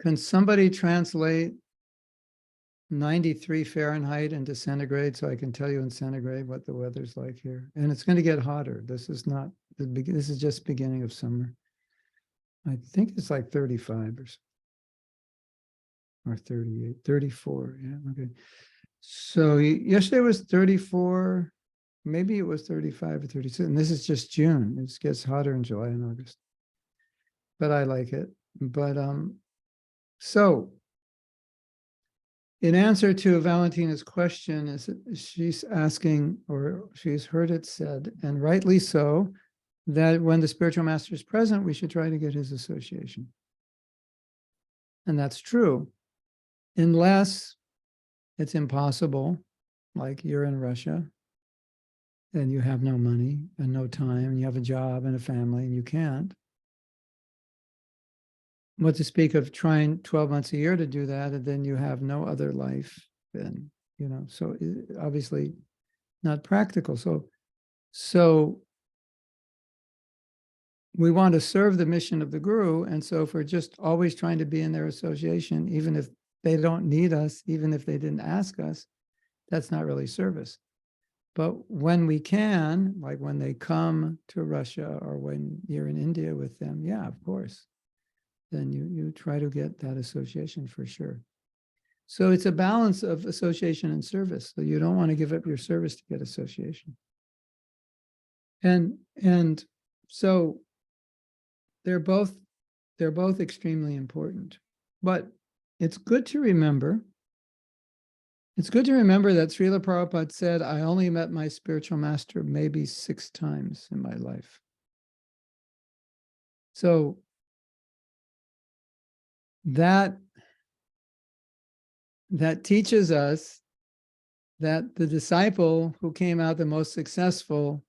Can somebody translate 93 Fahrenheit into centigrade so I can tell you in centigrade what the weather's like here? And it's going to get hotter. This is not the beginning. This is just beginning of summer. I think it's like 35 or so, or 38, 34. Yeah, okay. So yesterday was 34. Maybe it was 35 or 36. And this is just June. It gets hotter in July and August. But I like it. But so in answer to Valentina's question, is she's asking, or she's heard it said, and rightly so, that when the spiritual master is present, we should try to get his association. And that's true, unless it's impossible, like you're in Russia and you have no money and no time, and you have a job and a family and you can't. What to speak of trying 12 months a year to do that, and then you have no other life, then, you know, so obviously not practical. So we want to serve the mission of the guru. And so if we're just always trying to be in their association, even if they don't need us, even if they didn't ask us, that's not really service. But when we can, like when they come to Russia or when you're in India with them, yeah, of course, then you try to get that association for sure. So it's a balance of association and service. So you don't want to give up your service to get association. And so they're both extremely important. But it's good to remember that Srila Prabhupada said, I only met my spiritual master maybe 6 times in my life. So that teaches us that the disciple who came out the most successful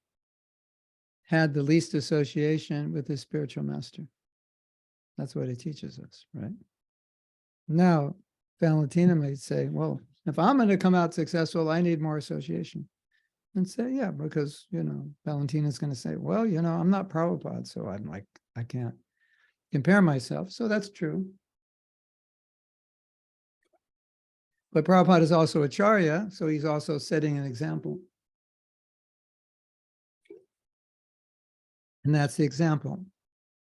had the least association with his spiritual master. That's what it teaches us, right? Now, Valentina might say, well, if I'm going to come out successful, I need more association. And say, yeah, because, you know, Valentina's going to say, well, you know, I'm not Prabhupada, so I'm like, I can't compare myself. So that's true. But Prabhupada is also Acharya, so he's also setting an example. And that's the example.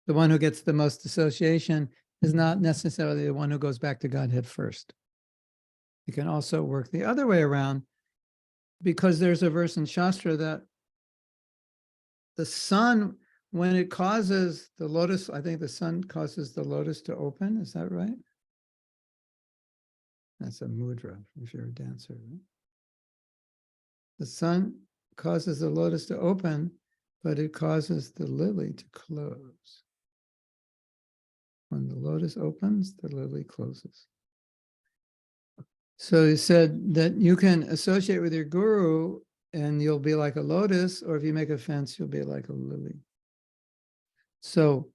The one who gets the most association is not necessarily the one who goes back to Godhead first. You can also work the other way around, because there's a verse in Shastra that the sun, when it causes the lotus, I think the sun causes the lotus to open. Is that right? That's a mudra if you're a dancer. Right? The sun causes the lotus to open, but it causes the lily to close. When the lotus opens, the lily closes. So he said that you can associate with your guru and you'll be like a lotus, or if you make a fence, you'll be like a lily. So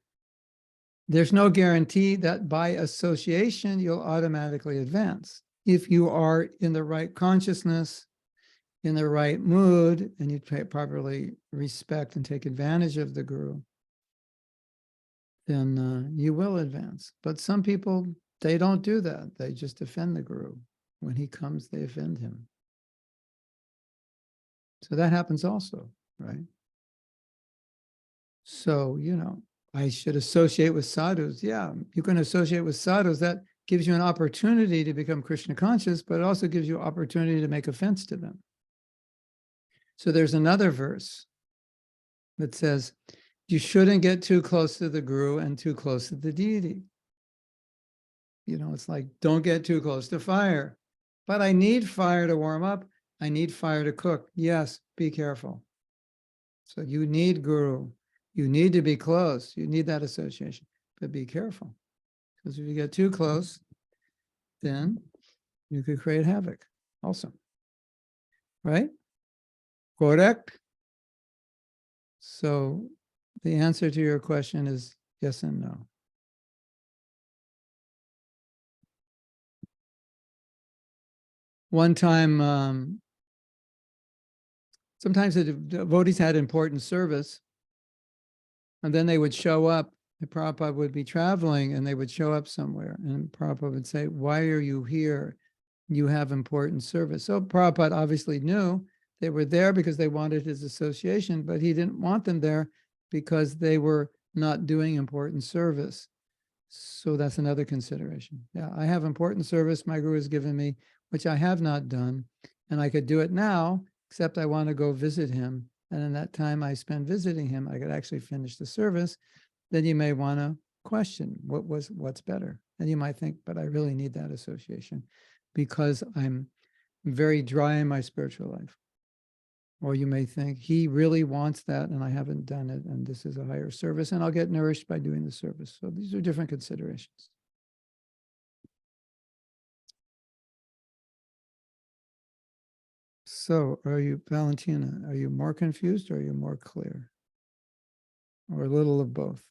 there's no guarantee that by association, you'll automatically advance. If you are in the right consciousness, in the right mood, and you properly respect and take advantage of the guru, then you will advance. But some people, they don't do that. They just offend the guru. When he comes, they offend him. So that happens also, right? So, you know, I should associate with sadhus. Yeah, you can associate with sadhus. That gives you an opportunity to become Krishna conscious, but it also gives you opportunity to make offense to them. So there's another verse that says, you shouldn't get too close to the guru and too close to the deity. You know, it's like, don't get too close to fire. But I need fire to warm up. I need fire to cook. Yes, be careful. So you need guru. You need to be close. You need that association, but be careful. Because if you get too close, then you could create havoc also. Right? Correct? So the answer to your question is yes and no. One time, sometimes the devotees had important service, and then they would show up. The Prabhupada would be traveling, and they would show up somewhere, and Prabhupada would say, "Why are you here? You have important service." So Prabhupada obviously knew they were there because they wanted his association, but he didn't want them there because they were not doing important service. So that's another consideration. Yeah, I have important service my guru has given me, which I have not done, and I could do it now, except I want to go visit him. And in that time I spend visiting him, I could actually finish the service. Then you may want to question what's better. And you might think, but I really need that association because I'm very dry in my spiritual life. Or you may think he really wants that and I haven't done it, and this is a higher service and I'll get nourished by doing the service. So these are different considerations. So are you, Valentina, are you more confused or are you more clear? Or a little of both?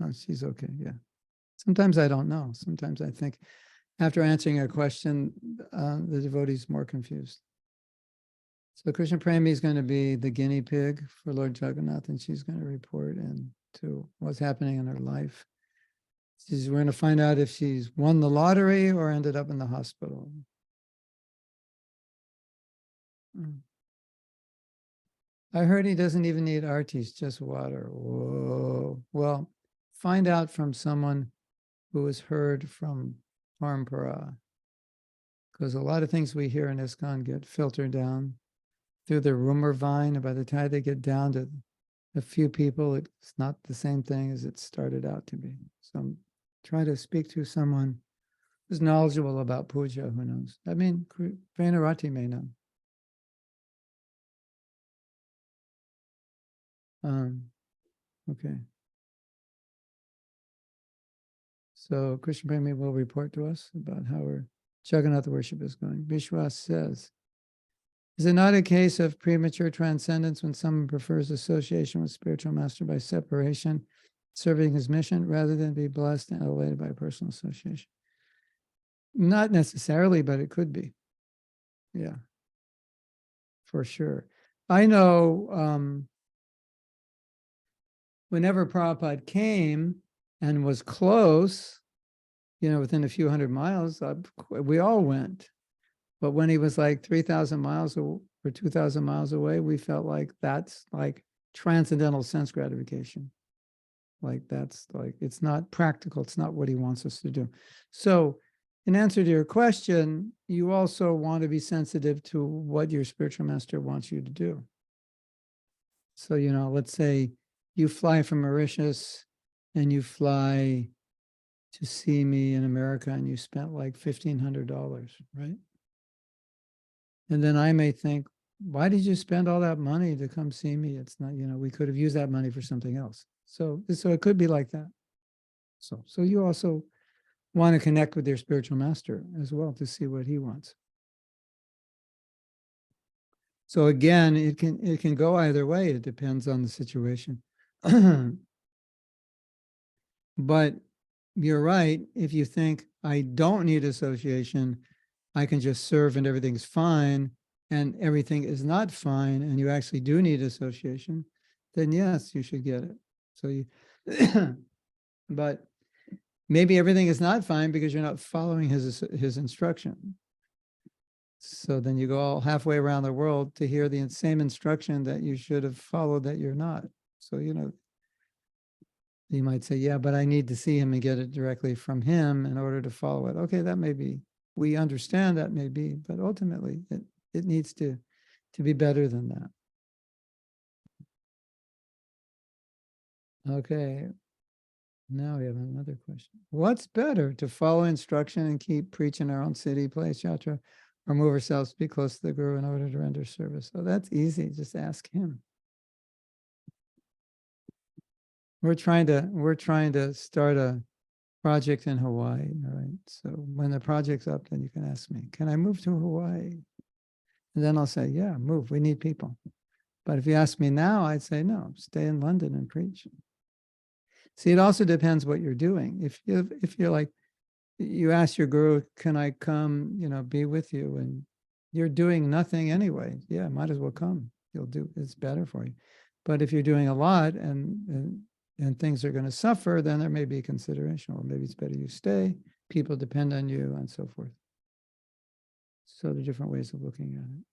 Oh, she's okay, yeah. Sometimes I don't know. Sometimes I think after answering a question, the devotee is more confused. So Krishna Premi is going to be the guinea pig for Lord Jagannath, and she's going to report into what's happening in her life. We're going to find out if she's won the lottery or ended up in the hospital. I heard he doesn't even need artis, just water. Whoa. Well, find out from someone who has heard from Parampara, because a lot of things we hear in ISKCON get filtered down through the rumor vine, and by the time they get down to a few people, it's not the same thing as it started out to be. So try to speak to someone who's knowledgeable about puja, who knows. I mean, Venarati may know. Okay. So Krishna Premi will report to us about how our Jagannath worship is going. Vishwas says, is it not a case of premature transcendence when someone prefers association with spiritual master by separation, serving his mission, rather than be blessed and elevated by personal association? Not necessarily, but it could be. Yeah, for sure. I know whenever Prabhupada came and was close, within a few hundred miles, we all went. But when he was like 3,000 miles or 2,000 miles away, we felt like that's like transcendental sense gratification. Like that's like, it's not practical. It's not what he wants us to do. So in answer to your question, you also want to be sensitive to what your spiritual master wants you to do. So, let's say you fly from Mauritius and you fly to see me in America and you spent like $1,500, right? And then I may think, why did you spend all that money to come see me? It's not, we could have used that money for something else. So it could be like that. So you also want to connect with your spiritual master as well to see what he wants. So again, it can go either way. It depends on the situation. But you're right. If you think I don't need association, I can just serve and everything's fine, and everything is not fine, and you actually do need association, then yes, you should get it. So you, but maybe everything is not fine because you're not following his instruction. So then you go all halfway around the world to hear the same instruction that you should have followed that you're not. So, you might say, yeah, but I need to see him and get it directly from him in order to follow it. Okay, that may be, we understand that may be, but ultimately it needs to be better than that. Okay, now we have another question. What's better, to follow instruction and keep preaching our own city, place, yatra, or move ourselves to be close to the Guru in order to render service? Oh, that's easy, just ask him. We're trying to start project in Hawaii. All right. So when the project's up, then you can ask me, can I move to Hawaii? And then I'll say, yeah, move. We need people. But if you ask me now, I'd say, no, stay in London and preach. See, it also depends what you're doing. If you're like, you ask your guru, can I come, be with you? And you're doing nothing anyway. Yeah, might as well come. It's better for you. But if you're doing a lot and things are going to suffer, then there may be a consideration, or maybe it's better you stay. People depend on you and so forth. So there are different ways of looking at it.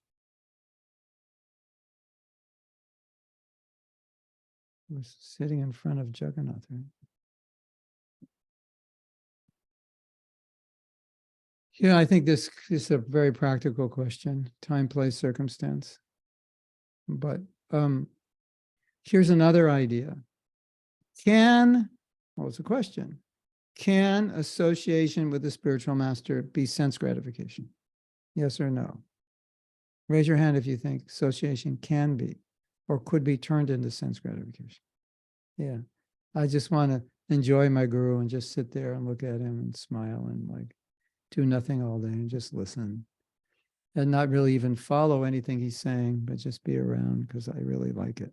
We're sitting in front of Jagannath, right? Yeah, I think this is a very practical question, time, place, circumstance. But here's another idea. It's a question. Can association with the spiritual master be sense gratification? Yes or no? Raise your hand if you think association can be or could be turned into sense gratification. Yeah. I just want to enjoy my guru and just sit there and look at him and smile and like do nothing all day and just listen and not really even follow anything he's saying, but just be around because I really like it.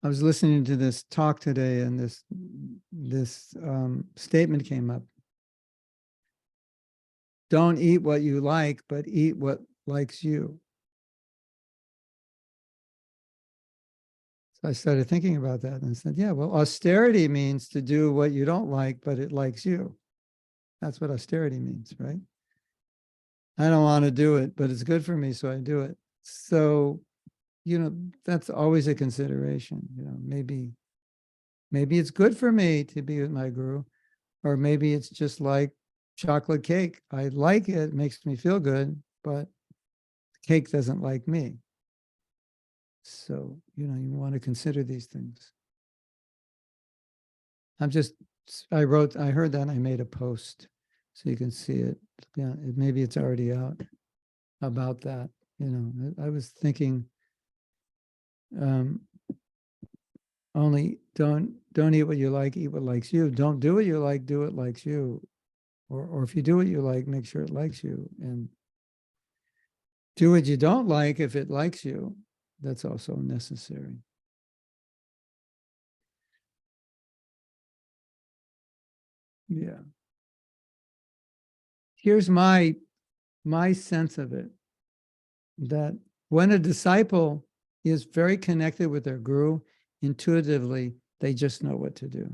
I was listening to this talk today and this statement came up. Don't eat what you like, but eat what likes you. So I started thinking about that and said, yeah, well, austerity means to do what you don't like, but it likes you. That's what austerity means, right? I don't want to do it, but it's good for me, so I do it. So, that's always a consideration. Maybe it's good for me to be with my guru, or maybe it's just like chocolate cake. I like it, it makes me feel good, but cake doesn't like me. So, you want to consider these things. I heard that and I made a post so you can see it. Yeah, maybe it's already out about that. I was thinking, only don't eat what you like, eat what likes you. Don't do what you like, do what likes you. Or if you do what you like, make sure it likes you. And do what you don't like if it likes you. That's also necessary. Yeah. Here's my sense of it, that when a disciple is very connected with their guru, intuitively, they just know what to do.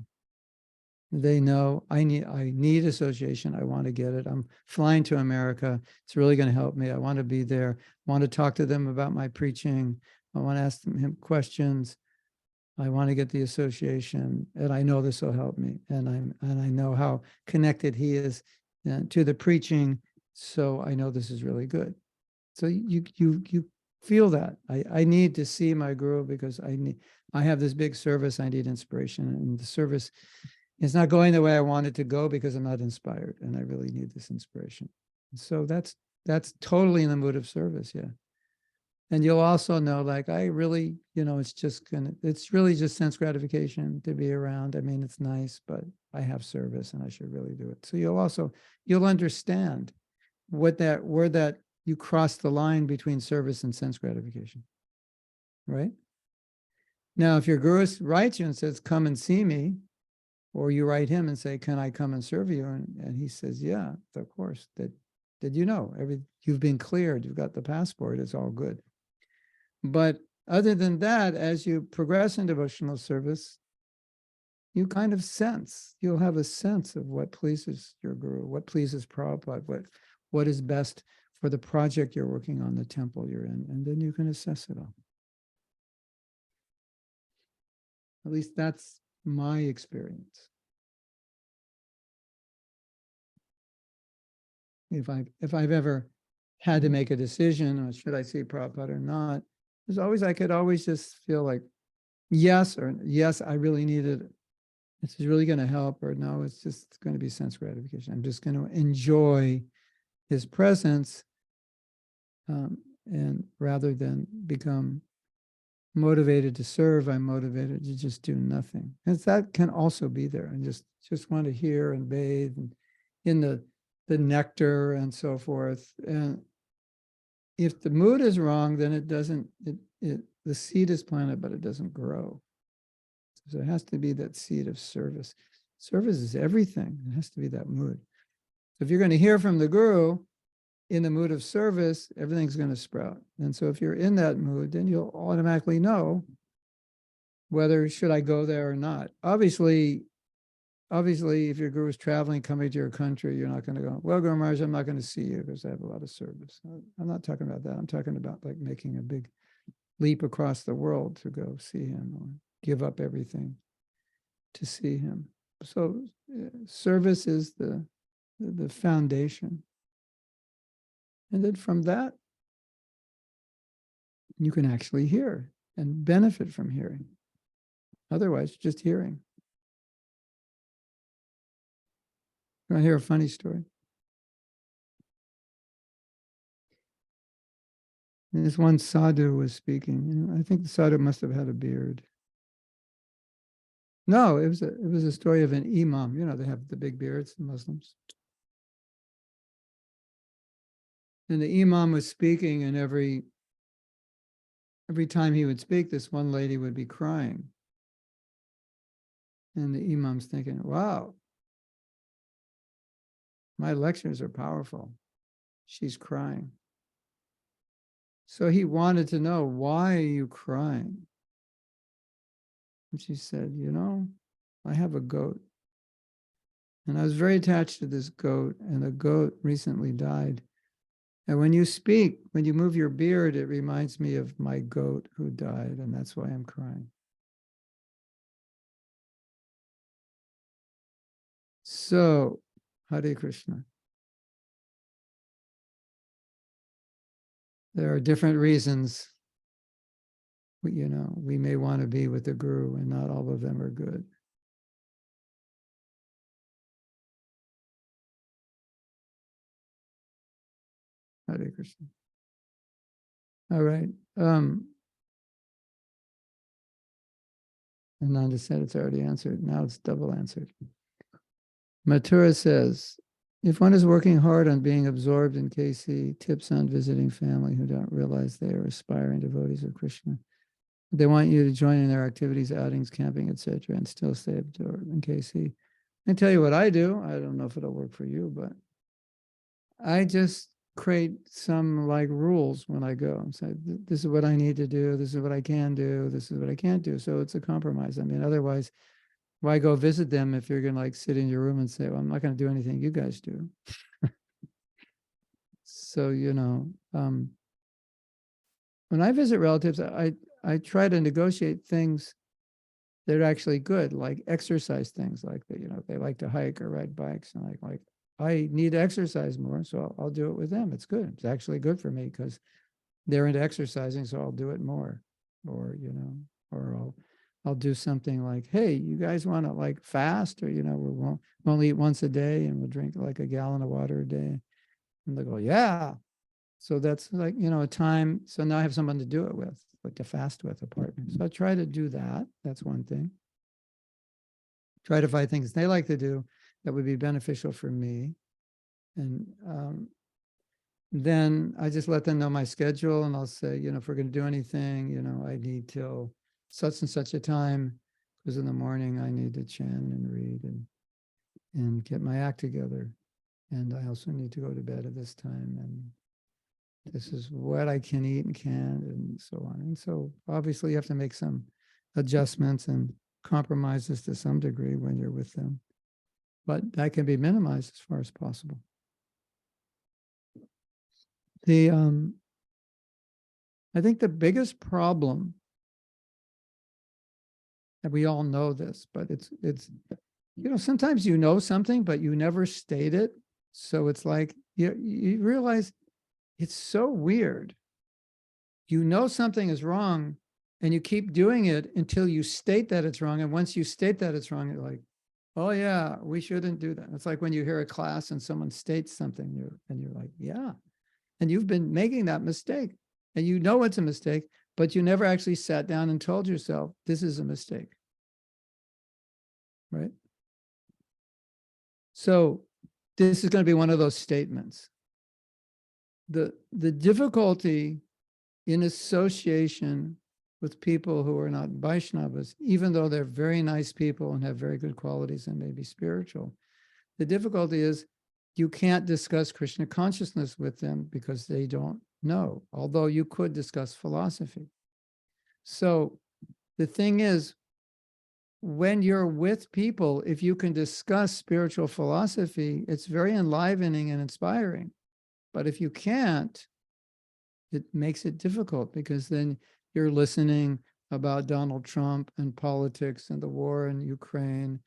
They know I need association. I want to get it. I'm flying to America. It's really going to help me. I want to be there. I want to talk to them about my preaching. I want to ask him questions. I want to get the association, and I know this will help me. And I know how connected he is to the preaching, so I know this is really good. So you feel that I need to see my guru because I have this big service. I need inspiration, and the service is not going the way I want it to go because I'm not inspired, and I really need this inspiration. So that's totally in the mood of service. Yeah. And you'll also know, like, I really, it's really just sense gratification to be around. I mean, it's nice, but I have service and I should really do it. So you'll understand where that you cross the line between service and sense gratification, right? Now, if your guru writes you and says, come and see me, or you write him and say, can I come and serve you? And he says, yeah, of course. Did you know? You've been cleared. You've got the passport. It's all good. But other than that, as you progress in devotional service, you kind of you'll have a sense of what pleases your guru, what pleases Prabhupada, what is best for the project you're working on, the temple you're in, and then you can assess it all. At least that's my experience. If I've ever had to make a decision, or should I see Prabhupada or not, I could always just feel like, yes, I really need it. This is really going to help, or no, it's just going to be sense gratification. I'm just going to enjoy his presence, and rather than become motivated to serve, I'm motivated to just do nothing. And that can also be there, and just want to hear and bathe and in the nectar and so forth. And if the mood is wrong, then it doesn't, the seed is planted, but it doesn't grow. So it has to be that seed of service. Service is everything. It has to be that mood. So if you're going to hear from the guru in the mood of service, everything's going to sprout. And so if you're in that mood, then you'll automatically know whether should I go there or not. Obviously, if your guru is traveling, coming to your country, you're not going to go, well, Guru Maharaj, I'm not going to see you because I have a lot of service. I'm not talking about that. I'm talking about like making a big leap across the world to go see him or give up everything to see him. So service is the foundation. And then from that, you can actually hear and benefit from hearing. Otherwise, just hearing. You want to hear a funny story? And this one sadhu was speaking. I think the sadhu must have had a beard. No, it was a story of an imam. You know, they have the big beards, the Muslims. And the imam was speaking, and every time he would speak, this one lady would be crying. And the imam's thinking, wow, my lectures are powerful. She's crying. So he wanted to know, why are you crying? And she said, you know, I have a goat. And I was very attached to this goat, and the goat recently died. And when you speak, when you move your beard, it reminds me of my goat who died, and that's why I'm crying. So, Hare Krishna. There are different reasons, you know, we may want to be with the guru, and not all of them are good. Hare Krishna. All right. Ananda said it's already answered. Now it's double answered. Mathura says, if one is working hard on being absorbed in KC, tips on visiting family who don't realize they are aspiring devotees of Krishna. They want you to join in their activities, outings, camping, etc., and still stay absorbed in KC. I can tell you what I do. I don't know if it'll work for you, but I just create some like rules when I go and say, this is what I need to do. This is what I can do. This is what I can't do. So it's a compromise. I mean, otherwise, why go visit them if you're going to like sit in your room and say, well, I'm not going to do anything you guys do. So, you know, when I visit relatives, I try to negotiate things that are actually good, like exercise things, like that, you know, they like to hike or ride bikes, and like I need to exercise more, so I'll do it with them. It's good. It's actually good for me because they're into exercising, so I'll do it more. Or, you know, or I'll do something like, hey, you guys want to like fast, or, you know, we'll only eat once a day and we'll drink like a gallon of water a day. And they go, yeah. So that's like, you know, a time. So now I have someone to do it with, like to fast with, a partner. So I try to do that. That's one thing. Try to find things they like to do that would be beneficial for me. And then I just let them know my schedule, and I'll say, you know, if we're going to do anything, you know, I need till such and such a time, because in the morning I need to chant and read and get my act together. And I also need to go to bed at this time. And this is what I can eat and can't, and so on. And so obviously you have to make some adjustments and compromises to some degree when you're with them, but that can be minimized as far as possible. I think the biggest problem, and we all know this, but it's, you know, sometimes you know something, but you never state it. So it's like, you realize it's so weird. You know something is wrong, and you keep doing it until you state that it's wrong. And once you state that it's wrong, you're like, oh yeah, we shouldn't do that. It's like when you hear a class and someone states something, and you're like, yeah. And you've been making that mistake, and you know it's a mistake, but you never actually sat down and told yourself, this is a mistake, right? So this is going to be one of those statements. The difficulty in association with people who are not Vaishnavas, even though they're very nice people and have very good qualities and may be spiritual, the difficulty is you can't discuss Krishna consciousness with them because they don't know, although you could discuss philosophy. So the thing is, when you're with people, if you can discuss spiritual philosophy, it's very enlivening and inspiring. But if you can't, it makes it difficult because then you're listening about Donald Trump and politics and the war in Ukraine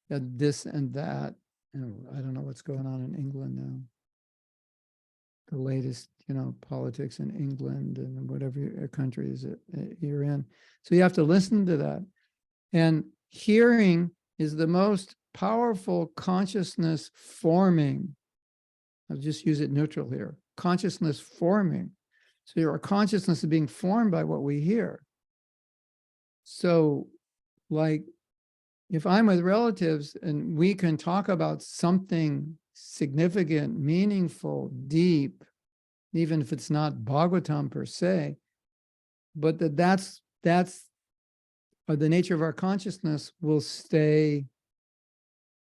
and this and that. And I don't know what's going on in England now. The latest, politics in England and whatever country is it you're in. So you have to listen to that. And hearing is the most powerful consciousness forming. I'll just use it neutral here. Consciousness forming. So your consciousness is being formed by what we hear. So like if I'm with relatives and we can talk about something significant, meaningful, deep, even if it's not Bhagavatam per se, but that's the nature of our consciousness will stay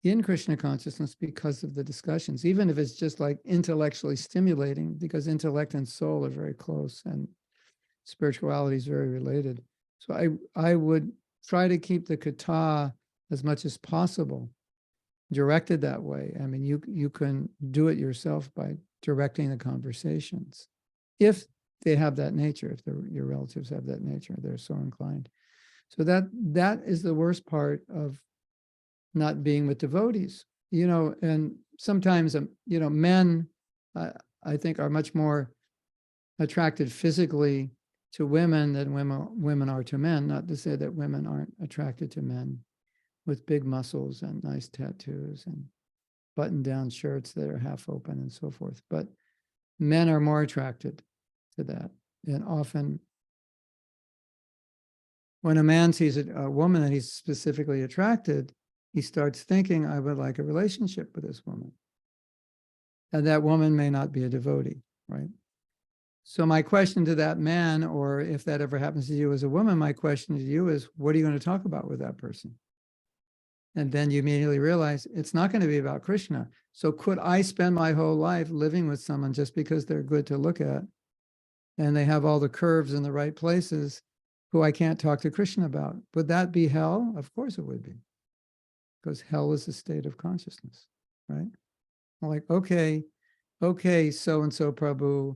in Krishna consciousness because of the discussions, even if it's just like intellectually stimulating, because intellect and soul are very close and spirituality is very related. So I would try to keep the kata as much as possible directed that way. I mean, you can do it yourself by directing the conversations, if they have that nature, if your relatives have that nature, they're so inclined. So that is the worst part of not being with devotees, and sometimes, men, I think, are much more attracted physically to women than women are to men. Not to say that women aren't attracted to men with big muscles and nice tattoos and button-down shirts that are half open and so forth. But men are more attracted to that. And often when a man sees a woman that he's specifically attracted, he starts thinking, I would like a relationship with this woman. And that woman may not be a devotee, right? So my question to that man, or if that ever happens to you as a woman, my question to you is, what are you going to talk about with that person? And then you immediately realize it's not going to be about Krishna. So could I spend my whole life living with someone just because they're good to look at and they have all the curves in the right places who I can't talk to Krishna about? Would that be hell? Of course it would be. Because hell is a state of consciousness, right? I'm like, okay, so-and-so Prabhu,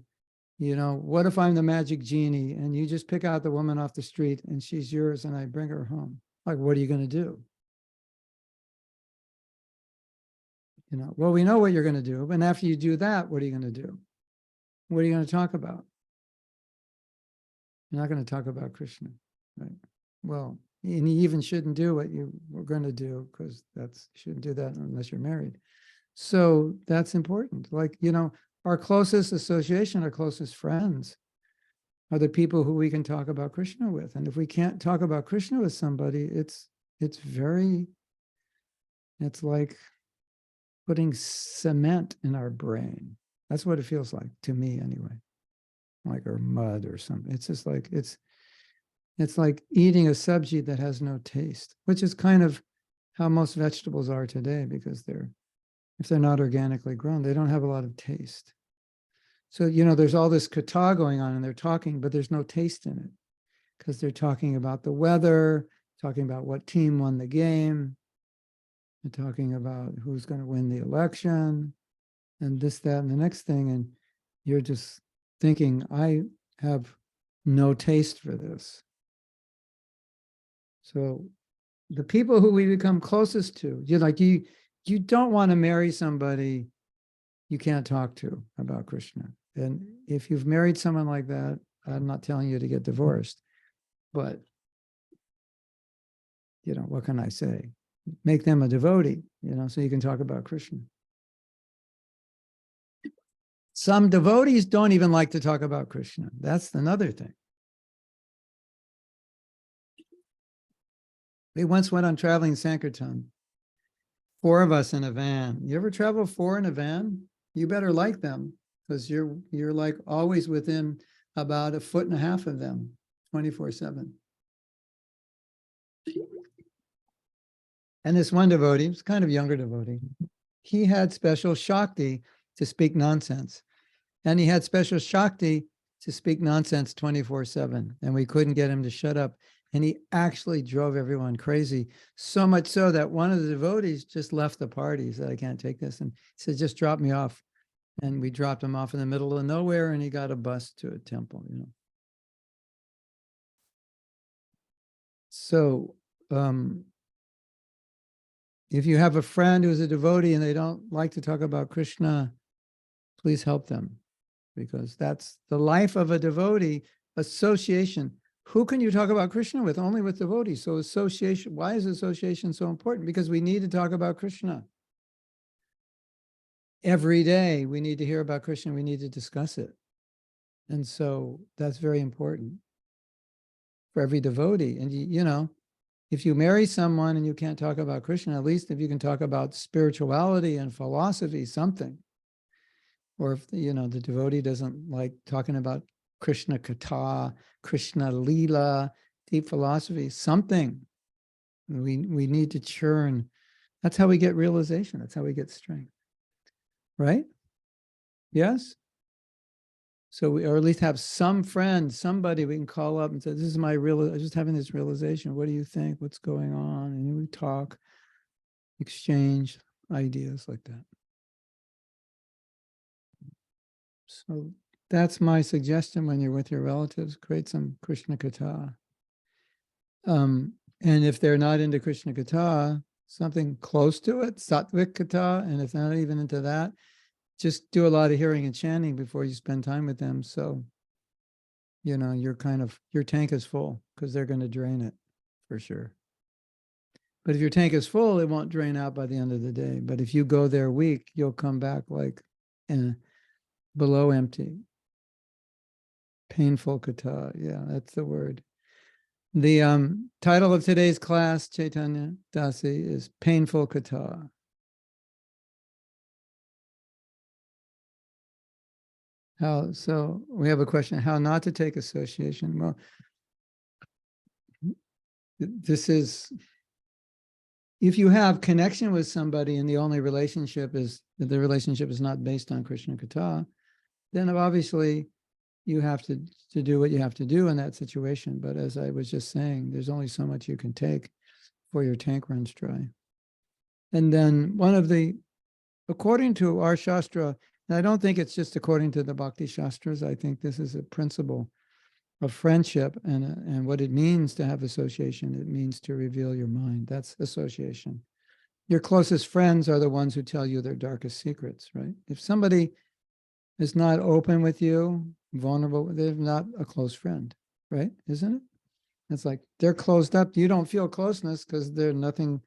what if I'm the magic genie and you just pick out the woman off the street and she's yours and I bring her home? Like, what are you going to do? Well, we know what you're going to do. And after you do that, what are you going to do? What are you going to talk about? You're not going to talk about Krishna, right? Well, and you even shouldn't do what you were going to do, because you shouldn't do that unless you're married. So that's important. Like, our closest association, our closest friends are the people who we can talk about Krishna with. And if we can't talk about Krishna with somebody, it's like putting cement in our brain. That's what it feels like to me anyway. Like, or mud or something. It's just like, it's like eating a sabji that has no taste, which is kind of how most vegetables are today, because if they're not organically grown, they don't have a lot of taste. So, there's all this kata going on and they're talking, but there's no taste in it because they're talking about the weather, talking about what team won the game, they're talking about who's going to win the election and this, that, and the next thing. And you're just thinking, I have no taste for this. So the people who we become closest to, you don't want to marry somebody you can't talk to about Krishna. And if you've married someone like that, I'm not telling you to get divorced, but what can I say? Make them a devotee, so you can talk about Krishna. Some devotees don't even like to talk about Krishna. That's another thing. We once went on traveling Sankirtan, 4 of us in a van. You ever travel 4 in a van? You better like them, because you're like always within about 1.5 feet of them, 24/7. And this one devotee, was kind of younger devotee, he had special Shakti to speak nonsense. And he had special Shakti to speak nonsense 24/7. And we couldn't get him to shut up. And he actually drove everyone crazy. So much so that one of the devotees just left the party. He said, I can't take this. And he said, just drop me off. And we dropped him off in the middle of nowhere, and he got a bus to a temple, you know. So if you have a friend who's a devotee and they don't like to talk about Krishna, please help them, because that's the life of a devotee. Association. Who can you talk about Krishna with? Only with devotees. So association, why is association so important? Because we need to talk about Krishna. Every day we need to hear about Krishna, we need to discuss it. And so that's very important for every devotee. And you know, if you marry someone and you can't talk about Krishna, at least if you can talk about spirituality and philosophy, something. Or if, you know, the devotee doesn't like talking about Krishna Katha, Krishna Leela, deep philosophy, something. We need to churn. That's how we get realization. That's how we get strength. Right? Yes? So we, or at least have some friend, somebody we can call up and say, this is my I'm just having this realization. What do you think? What's going on? And we talk, exchange ideas like that. So that's my suggestion when you're with your relatives, create some Krishna Katha. And if they're not into Krishna Katha, something close to it, Sattvic Katha, and if they're not even into that, just do a lot of hearing and chanting before you spend time with them. So, you know, you're kind of, your tank is full, because they're going to drain it for sure. But if your tank is full, it won't drain out by the end of the day. But if you go there weak, you'll come back like below empty. Painful Katha. Yeah, that's the word. The title of today's class, Chaitanya Dasi, is Painful Katha. How, so we have a question, how not to take association. Well, this is, if you have connection with somebody and the only relationship is, that the relationship is not based on Krishna Katha, then obviously you have to do what you have to do in that situation. But as I was just saying, there's only so much you can take before your tank runs dry. And then one of the, according to our Shastra, and I don't think it's just according to the Bhakti Shastras, I think this is a principle of friendship and what it means to have association. It means to reveal your mind. That's association. Your closest friends are the ones who tell you their darkest secrets, right? If somebody is not open with you, vulnerable, they're not a close friend, right? Isn't it? It's like they're closed up. You don't feel closeness because there's nothing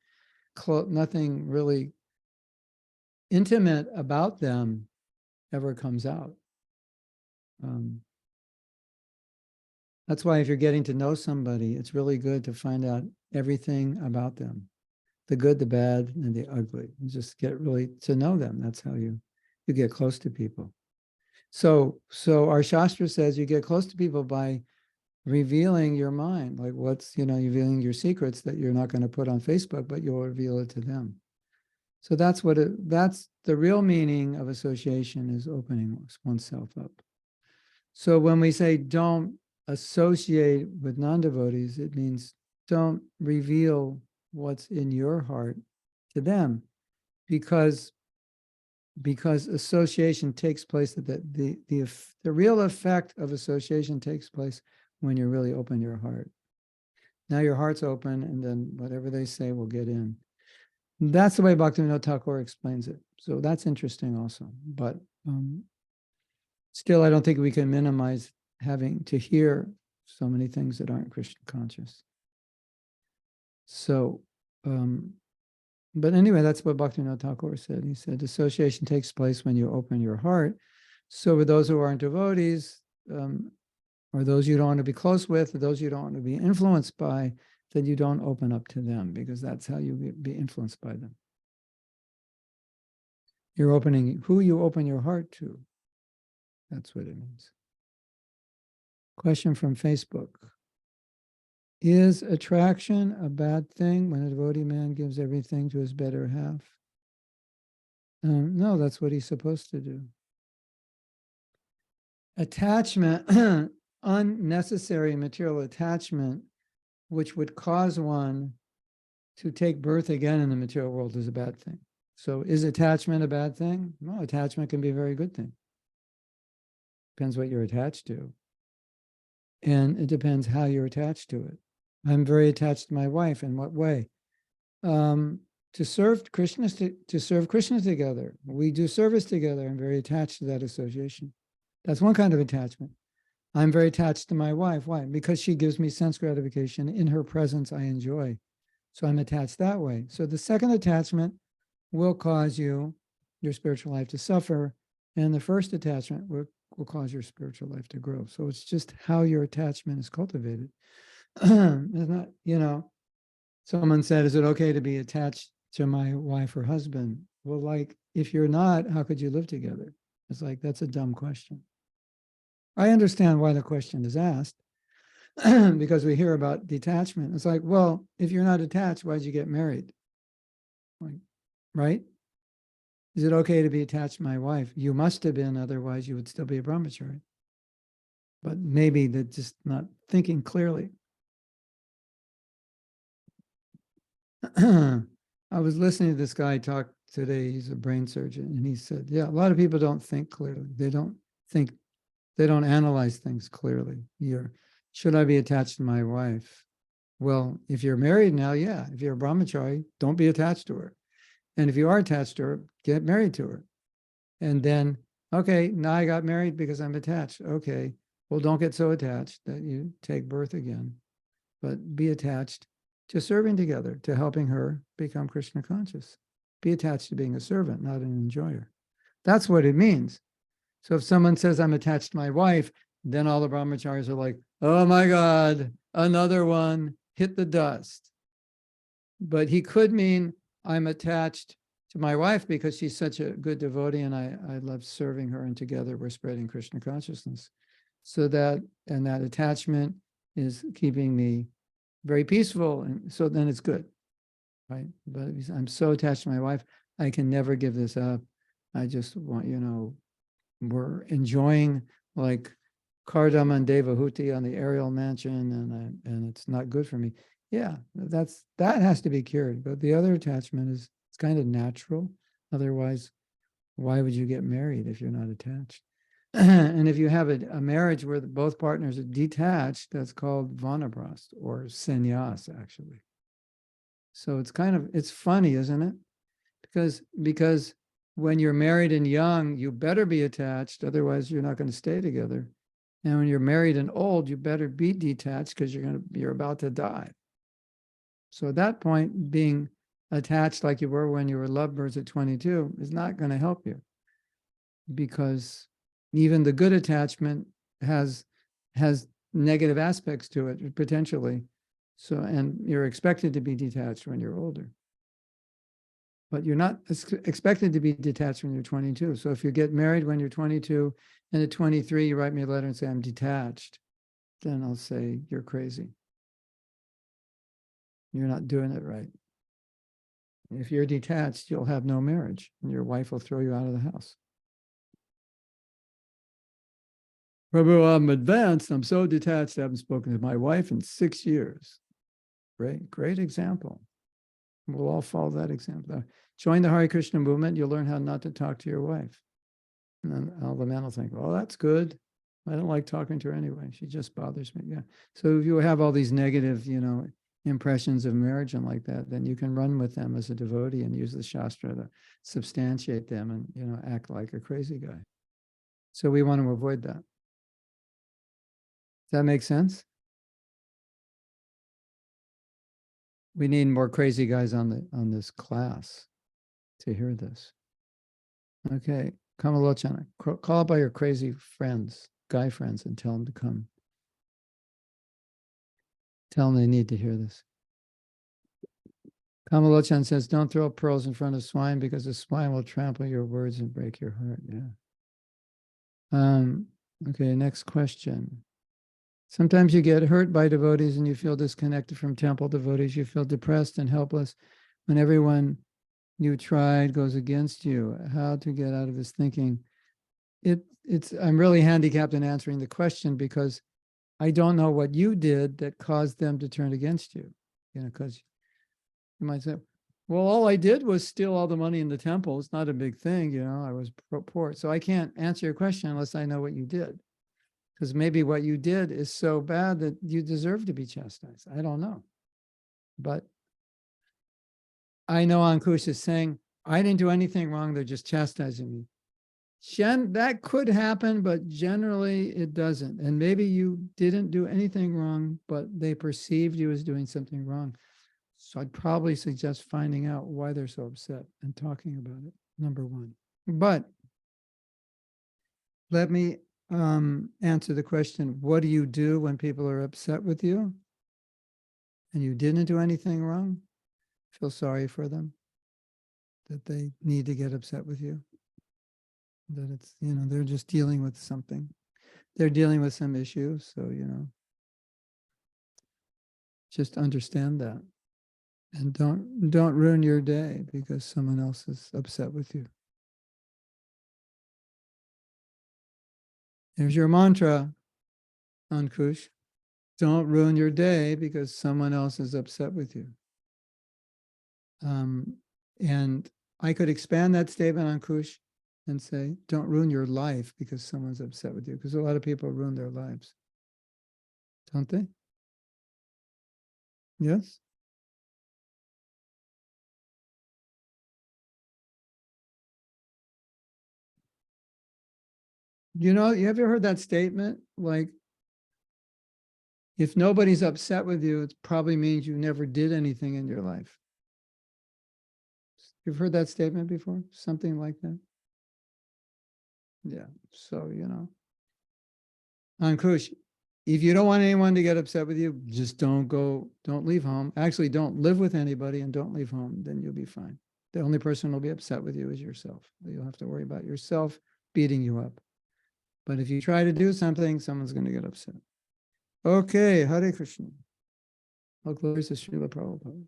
really intimate about them ever comes out. That's why if you're getting to know somebody, it's really good to find out everything about them, the good, the bad, and the ugly. You just get really to know them. That's how you get close to people. So our Shastra says you get close to people by revealing your mind, like what's, you know, revealing your secrets that you're not going to put on Facebook, but you'll reveal it to them. So that's that's the real meaning of association, is opening oneself up. So when we say don't associate with non-devotees, it means don't reveal what's in your heart to them, because association takes place, the real effect of association takes place when you really open your heart. Now your heart's open, and then whatever they say will get in. That's the way Bhaktivinoda Thakur explains it. So that's interesting also. But still, I don't think we can minimize having to hear so many things that aren't Krishna conscious. So, but anyway, that's what Bhaktivinoda Thakur said. He said, association takes place when you open your heart. So with those who aren't devotees, or those you don't want to be close with, or those you don't want to be influenced by, that you don't open up to them, because that's how you be influenced by them. You're opening who you open your heart to. That's what it means. Question from Facebook. Is attraction a bad thing when a devotee man gives everything to his better half? No, that's what he's supposed to do. Attachment, unnecessary material attachment, which would cause one to take birth again in the material world, is a bad thing. So is attachment a bad thing? No, attachment can be a very good thing. Depends what you're attached to. And it depends how you're attached to it. I'm very attached to my wife. In what way? To serve Krishna, to serve Krishna together. We do service together. I'm very attached to that association. That's one kind of attachment. I'm very attached to my wife. Why? Because she gives me sense gratification. In her presence, I enjoy. So I'm attached that way. So the second attachment will cause your spiritual life to suffer. And the first attachment will cause your spiritual life to grow. So it's just how your attachment is cultivated. It's not, someone said, is it okay to be attached to my wife or husband? Well, like, if you're not, how could you live together? It's like, that's a dumb question. I understand why the question is asked, because we hear about detachment. It's like, well, if you're not attached, why'd you get married? Like, right? Is it okay to be attached to my wife? You must have been, otherwise you would still be a brahmachari. But maybe they're just not thinking clearly. I was listening to this guy talk today. He's a brain surgeon, and he said, yeah, a lot of people don't think clearly. They don't analyze things clearly. Should I be attached to my wife? Well, if you're married now, yeah. If you're a brahmachari, don't be attached to her. And if you are attached to her, get married to her. And then, okay, now I got married because I'm attached. Okay, well, don't get so attached that you take birth again, but be attached to serving together, to helping her become Krishna conscious. Be attached to being a servant, not an enjoyer. That's what it means. So if someone says, I'm attached to my wife, then all the brahmacharis are like, oh my God, another one, hit the dust. But he could mean, I'm attached to my wife because she's such a good devotee and I love serving her, and together we're spreading Krishna consciousness. So that attachment is keeping me very peaceful, and so then it's good, right? But I'm so attached to my wife, I can never give this up. I just want, we're enjoying like Kardama and Devahuti on the aerial mansion, and it's not good for me. Yeah, that has to be cured. But the other attachment it's kind of natural. Otherwise, why would you get married if you're not attached? And if you have a marriage where both partners are detached, that's called vanaprast or sannyas, actually. So it's funny, isn't it? Because when you're married and young, you better be attached, otherwise you're not going to stay together. And when you're married and old, you better be detached because you're about to die. So at that point, being attached like you were when you were lovebirds at 22 is not going to help you, because even the good attachment has negative aspects to it potentially. So, and you're expected to be detached when you're older, but you're not expected to be detached when you're 22. So if you get married when you're 22 and at 23 you write me a letter and say, I'm detached, then I'll say, you're crazy. You're not doing it right. If you're detached, you'll have no marriage and your wife will throw you out of the house. Prabhu, I'm advanced. I'm so detached. I haven't spoken to my wife in 6 years. Great example. We'll all follow that example. Join the Hare Krishna movement. You'll learn how not to talk to your wife. And then all the men will think, well, that's good. I don't like talking to her anyway. She just bothers me. Yeah. So if you have all these negative, impressions of marriage and like that, then you can run with them as a devotee and use the Shastra to substantiate them and, act like a crazy guy. So we want to avoid that. Does that make sense? We need more crazy guys on this class to hear this. Okay, Kamalochana, call up all your crazy friends, guy friends, and tell them to come. Tell them they need to hear this. Kamalochan says, don't throw pearls in front of swine because the swine will trample your words and break your heart. Yeah. Okay, next question. Sometimes you get hurt by devotees and you feel disconnected from temple devotees. You feel depressed and helpless when everyone you tried goes against you. How to get out of this thinking? I'm really handicapped in answering the question because I don't know what you did that caused them to turn against you. You know, because you might say, well, all I did was steal all the money in the temple. It's not a big thing, you know, I was poor. So I can't answer your question unless I know what you did. Because maybe what you did is so bad that you deserve to be chastised. I don't know. But I know Ankush is saying, I didn't do anything wrong. They're just chastising me. That could happen, but generally it doesn't. And maybe you didn't do anything wrong, but they perceived you as doing something wrong. So I'd probably suggest finding out why they're so upset and talking about it, number one. But let me answer the question, what do you do when people are upset with you and you didn't do anything wrong? Feel sorry for them, that they need to get upset with you, that it's, you know, they're just dealing with something. They're dealing with some issue. So, you know, just understand that. And don't ruin your day because someone else is upset with you. There's your mantra, Ankush. Don't ruin your day because someone else is upset with you. And I could expand that statement, Ankush, and say, don't ruin your life because someone's upset with you, because a lot of people ruin their lives. Don't they? Yes? You know, you ever heard that statement? Like, if nobody's upset with you, it probably means you never did anything in your life. You've heard that statement before? Something like that? Yeah. So, you know, Ankush, if you don't want anyone to get upset with you, just don't leave home. Actually, don't live with anybody and don't leave home. Then you'll be fine. The only person who'll be upset with you is yourself. You'll have to worry about yourself beating you up. But if you try to do something, someone's going to get upset. Okay, Hare Krishna. All glories to Srila Prabhupada.